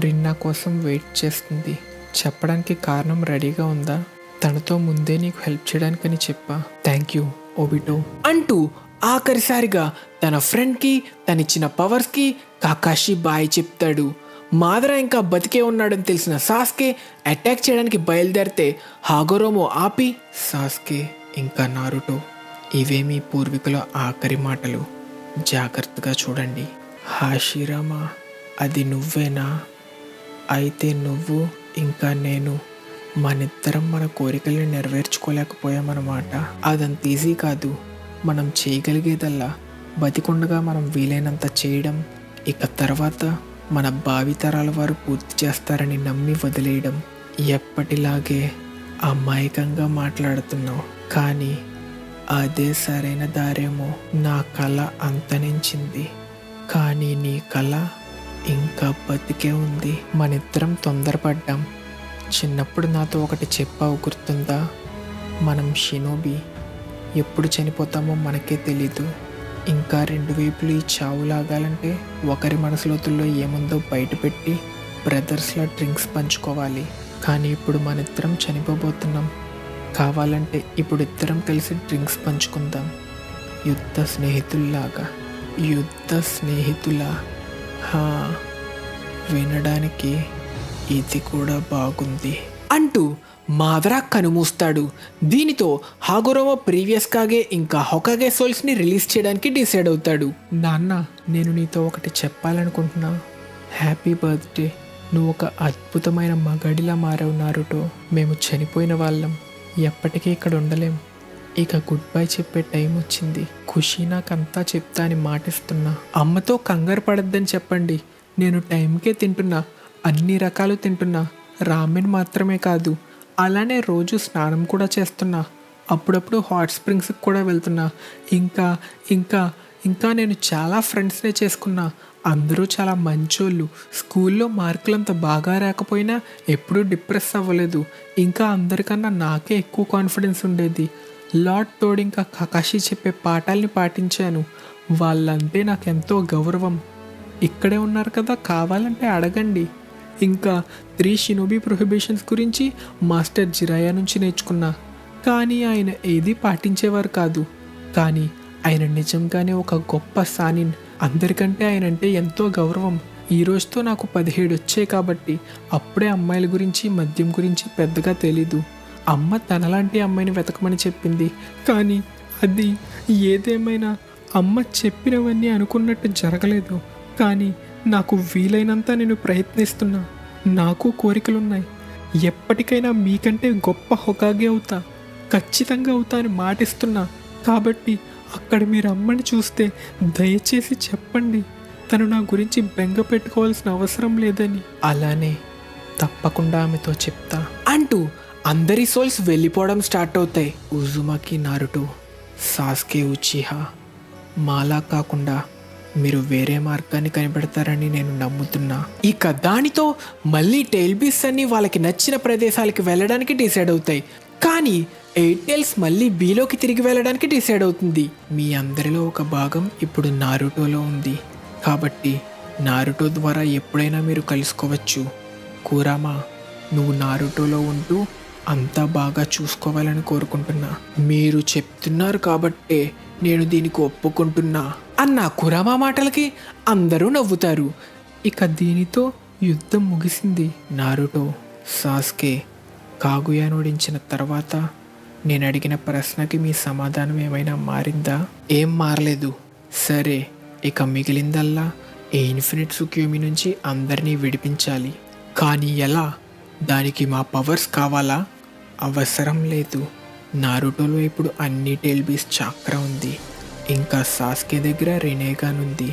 రిన్నా కోసం వెయిట్ చేస్తుంది. చెప్పడానికి కారణం రెడీగా ఉందా? తనతో ముందే నీకు హెల్ప్ చేయడానికని చెప్పా. థ్యాంక్ యూ ఓబిటో అంటూ ఆఖరిసారిగా తన ఫ్రెండ్కి తనిచ్చిన పవర్స్కి కాకాషి బాయ్ చెప్తాడు. మాదరా ఇంకా బతికే ఉన్నాడని తెలిసిన సాస్కే అటాక్ చేయడానికి బయలుదేరితే హాగోరోమో ఆపి, సాస్కే ఇంకా నారుటో, ఇవే మీ పూర్వీకుల ఆఖరి మాటలు. జాగ్రత్తగా చూడండి. హాషిరామా, అది నువ్వేనా? అయితే నువ్వు ఇంకా నేను మనిద్దరం మన కోరికల్ని నెరవేర్చుకోలేకపోయామన్నమాట. అదంత ఈజీ కాదు. మనం చేయగలిగేదల్లా బతికుండగా మనం వీలైనంత చేయడం, ఇక తర్వాత మన భావితరాల వారు పూర్తి చేస్తారని నమ్మి వదిలేయడం. ఎప్పటిలాగే అమాయకంగా మాట్లాడుతున్నావు, కానీ అదే సరైన దారేమో. నా కళ అంతరించింది, కానీ నీ కళ ఇంకా బతికే ఉంది. మనిద్దరం తొందరపడ్డాం. చిన్నప్పుడు నాతో ఒకటి చెప్పావు, గుర్తుందా? మనం షినోబి ఎప్పుడు చనిపోతామో మనకే తెలీదు. ఇంకా రెండు వైపులు ఈ చావు లాగాలంటే ఒకరి మనసులోతుల్లో ఏముందో బయటపెట్టి బ్రదర్స్లా డ్రింక్స్ పంచుకోవాలి. కానీ ఇప్పుడు మనిద్దరం చనిపోబోతున్నాం. కావాలంటే ఇప్పుడు ఇద్దరం కలిసి డ్రింక్స్ పంచుకుందాం. యుద్ధ స్నేహితుల్లాగా. యుద్ధ స్నేహితులా? వినడానికి ఇది కూడా బాగుంది అంటూ మాదరా కనుమూస్తాడు. దీనితో హాగోరోమో ప్రీవియస్గాగే ఇంకా హొకాగే సోల్స్ని రిలీజ్ చేయడానికి డిసైడ్ అవుతాడు. నాన్న, నేను నీతో ఒకటి చెప్పాలనుకుంటున్నా. Happy birthday. నువ్వు ఒక అద్భుతమైన మగాడిలా మారావు నారుటో. మేము చనిపోయిన వాళ్ళం, ఎప్పటికీ ఇక్కడ ఉండలేం. ఇక గుడ్ బై చెప్పే టైం వచ్చింది. ఖుషి నాకంతా చెప్తా అని మాటిస్తున్నా. అమ్మతో కంగారు పడద్దని చెప్పండి. నేను టైంకే తింటున్నా, అన్ని రకాలు తింటున్నా. రామెన్ మాత్రమే కాదు, అలానే రోజు స్నానం కూడా చేస్తున్నా. అప్పుడప్పుడు హాట్ స్ప్రింగ్స్కి కూడా వెళ్తున్నా. ఇంకా ఇంకా ఇంకా నేను చాలా ఫ్రెండ్స్నే చేసుకున్నా. అందరూ చాలా మంచోళ్ళు. స్కూల్లో మార్కులంత బాగా రాకపోయినా ఎప్పుడూ డిప్రెస్ అవ్వలేదు. ఇంకా అందరికన్నా నాకే ఎక్కువ కాన్ఫిడెన్స్ ఉండేది. లాట్ తోడు ఇంకా కకాషి చెప్పే పాఠాలని పాటించాను. వాళ్ళంటే నాకెంతో గౌరవం. ఇక్కడే ఉన్నారు కదా, కావాలంటే అడగండి. ఇంకా 3 షినోబి ప్రొహిబిషన్స్ గురించి మాస్టర్ జిరాయా నుంచి నేర్చుకున్నా. కానీ ఆయన ఏది పాటించేవారు కాదు. కానీ ఆయన నిజంగానే ఒక గొప్ప సానిన్. అందరికంటే ఆయన అంటే ఎంతో గౌరవం. ఈ రోజుతో నాకు 17 వచ్చాయి కాబట్టి అప్పుడే అమ్మాయిల గురించి మద్యం గురించి పెద్దగా తెలీదు. అమ్మ తనలాంటి అమ్మాయిని వెతకమని చెప్పింది. కానీ అది ఏదేమైనా అమ్మ చెప్పినవన్నీ అనుకున్నట్టు జరగలేదు. కానీ నాకు వీలైనంత నేను ప్రయత్నిస్తున్నా. నాకు కోరికలున్నాయి. ఎప్పటికైనా మీకంటే గొప్ప హొకాగే అవుతా, ఖచ్చితంగా అవుతా అని మాటిస్తున్నా. కాబట్టి అక్కడ మీరు అమ్మని చూస్తే దయచేసి చెప్పండి, తను నా గురించి బెంగ పెట్టుకోవాల్సిన అవసరం లేదని. అలానే తప్పకుండా ఆమెతో చెప్తా అంటూ అందరి సోల్స్ వెళ్ళిపోవడం స్టార్ట్ అవుతాయి. ఉజుమాకి నారుటో, సాస్కే ఉచిహా, మాలా కాకుండా మీరు వేరే మార్గాన్ని కనిపెడతారని నేను నమ్ముతున్నా. ఇక దానితో మళ్ళీ టైల్ బీస్ అన్ని వాళ్ళకి నచ్చిన ప్రదేశాలకి వెళ్ళడానికి డిసైడ్ అవుతాయి. కానీ 8 టైల్స్ మళ్ళీ బీలోకి తిరిగి వెళ్ళడానికి డిసైడ్ అవుతుంది. మీ అందరిలో ఒక భాగం ఇప్పుడు నారుటోలో ఉంది. కాబట్టి నారుటో ద్వారా ఎప్పుడైనా మీరు కలుసుకోవచ్చు. కూరామా, నువ్వు నారుటోలో ఉంటూ అంతా బాగా చూసుకోవాలని కోరుకుంటున్నా. మీరు చెప్తున్నారు కాబట్టే నేను దీనికి ఒప్పుకుంటున్నా అన్న కురామా మాటలకి అందరూ నవ్వుతారు. ఇక దీనితో యుద్ధం ముగిసింది. నారుటో, సాస్కే కాగుయాను ఓడించిన తర్వాత నేను అడిగిన ప్రశ్నకి మీ సమాధానం ఏమైనా మారిందా? ఏం మారలేదు. సరే, ఇక మిగిలిందల్లా ఈ ఇన్ఫినిట్ సుక్యూమి నుంచి అందరినీ విడిపించాలి. కానీ ఎలా? దానికి మా పవర్స్ కావాలా? అవసరం లేదు. నారుటోలో ఇప్పుడు అన్ని టెయిల్బీస్ చాక్రా ఉంది. ఇంకా సాస్కే దగ్గర రెనేగాన్ ఉంది.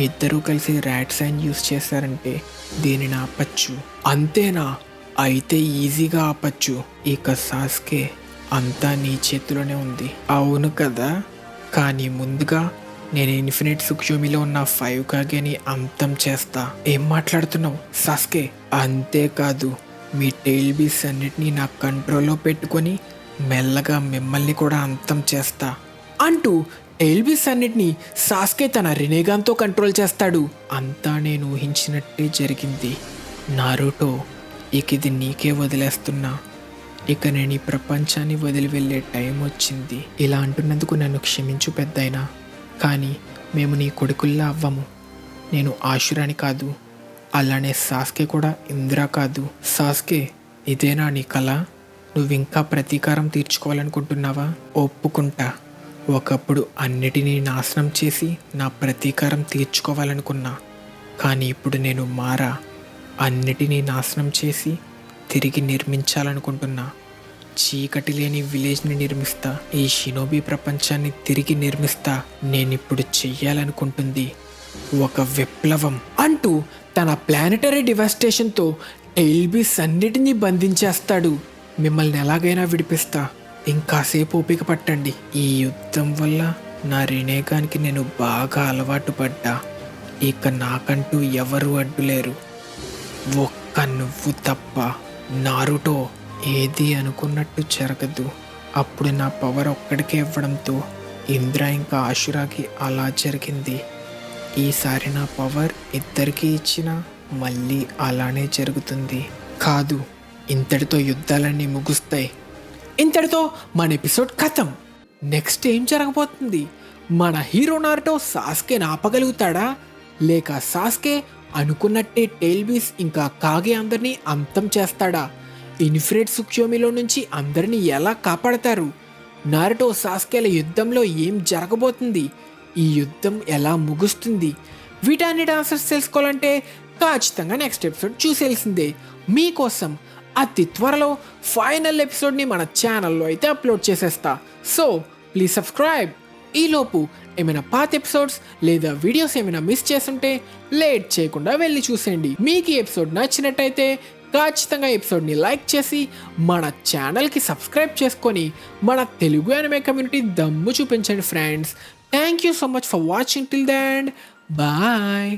ఇద్దరూ కలిసి ర్యాట్ సైన్ యూస్ చేశారంటే దీనిని ఆపచ్చు. అంతేనా? అయితే ఈజీగా ఆపచ్చు. ఇక సాస్కే అంతా నీ చేతిలోనే ఉంది. అవును కదా, కానీ ముందుగా నేను ఇన్ఫినిట్ సుక్షోమిలో ఉన్న 5 కాగేని అంతం చేస్తా. ఏం మాట్లాడుతున్నావు సాస్కే? అంతేకాదు, మీ టెయిల్బీస్ అన్నిటినీ నా కంట్రోల్లో పెట్టుకొని మెల్లగా మిమ్మల్ని కూడా అంతం చేస్తా అంటూ టెయిల్బీస్ అన్నిటినీ సాస్కే తన రినేగాన్తో కంట్రోల్ చేస్తాడు. అంతా నేను ఊహించినట్టే జరిగింది. నారుటో, ఇక ఇది నీకే వదిలేస్తున్నా. ఇక నేను ఈ ప్రపంచాన్ని వదిలి వెళ్ళే టైం వచ్చింది. ఇలా అంటున్నందుకు నన్ను క్షమించు పెద్దయినా, కానీ మేము నీ కొడుకుల్లా అవ్వము. నేను ఆశురాని కాదు, అలానే సాస్కే కూడా ఇంద్రా కాదు. సాస్కే, ఇదేనా నీ కళ? నువ్వింకా ప్రతీకారం తీర్చుకోవాలనుకుంటున్నావా? ఒప్పుకుంటా, ఒకప్పుడు అన్నిటినీ నాశనం చేసి నా ప్రతీకారం తీర్చుకోవాలనుకున్నా. కానీ ఇప్పుడు నేను మారా. అన్నిటినీ నాశనం చేసి తిరిగి నిర్మించాలనుకుంటున్నా. చీకటి లేని విలేజ్ని నిర్మిస్తా. ఈ షినోబీ ప్రపంచాన్ని తిరిగి నిర్మిస్తా. నేనిప్పుడు చెయ్యాలనుకుంటుంది ఒక విప్లవం అంటూ తన ప్లానెటరీ డివాస్టేషన్తో టెయిల్బీస్ అన్నిటినీ బంధించేస్తాడు. మిమ్మల్ని ఎలాగైనా విడిపిస్తా. ఇంకాసేపు ఓపిక పట్టండి. ఈ యుద్ధం వల్ల నా రినేగానికి నేను బాగా అలవాటు పడ్డా. ఇక నాకంటూ ఎవరు అడ్డులేరు, ఒక్క నువ్వు తప్ప. నారుటో, ఏది అనుకున్నట్టు జరగదు. అప్పుడు నా పవర్ ఒక్కడికే ఇవ్వడంతో ఇంద్ర ఇంకా ఆశురాకి అలా జరిగింది. ఈసారి నా పవర్ ఇద్దరికీ ఇచ్చినా మళ్ళీ అలానే జరుగుతుంది. కాదు, ఇంతటితో యుద్ధాలన్నీ ముగుస్తాయి. ఇంతటితో మన ఎపిసోడ్ ఖతం. నెక్స్ట్ ఏం జరగబోతుంది? మన హీరో నారుటో సాస్కేని ఆపగలుగుతాడా, లేక సాస్కే అనుకున్నట్టే టెయిల్బీస్ ఇంకా కాగే అందరినీ అంతం చేస్తాడా? ఇన్ఫినిట్ సుక్షోమిలో నుంచి అందరినీ ఎలా కాపాడతారు? నారుటో సాస్కేల యుద్ధంలో ఏం జరగబోతుంది? ఈ యుద్ధం ఎలా ముగుస్తుంది? వీటన్నిటి ఆన్సర్స్ తెలుసుకోవాలంటే ఖచ్చితంగా నెక్స్ట్ ఎపిసోడ్ చూసేయాల్సిందే. మీకోసం అతి త్వరలో ఫైనల్ ఎపిసోడ్ని మన ఛానల్లో అయితే అప్లోడ్ చేసేస్తా. So please subscribe. ఈలోపు ఏమైనా పాత ఎపిసోడ్స్ లేదా వీడియోస్ ఏమైనా మిస్ చేస్తుంటే లేట్ చేయకుండా వెళ్ళి చూసేయండి. మీకు ఈ ఎపిసోడ్ నచ్చినట్టయితే ఖచ్చితంగా ఎపిసోడ్ని లైక్ చేసి మన ఛానల్కి సబ్స్క్రైబ్ చేసుకొని మన తెలుగు యానిమే కమ్యూనిటీ దమ్ము చూపించండి friends. Thank you so much for watching till the end. Bye.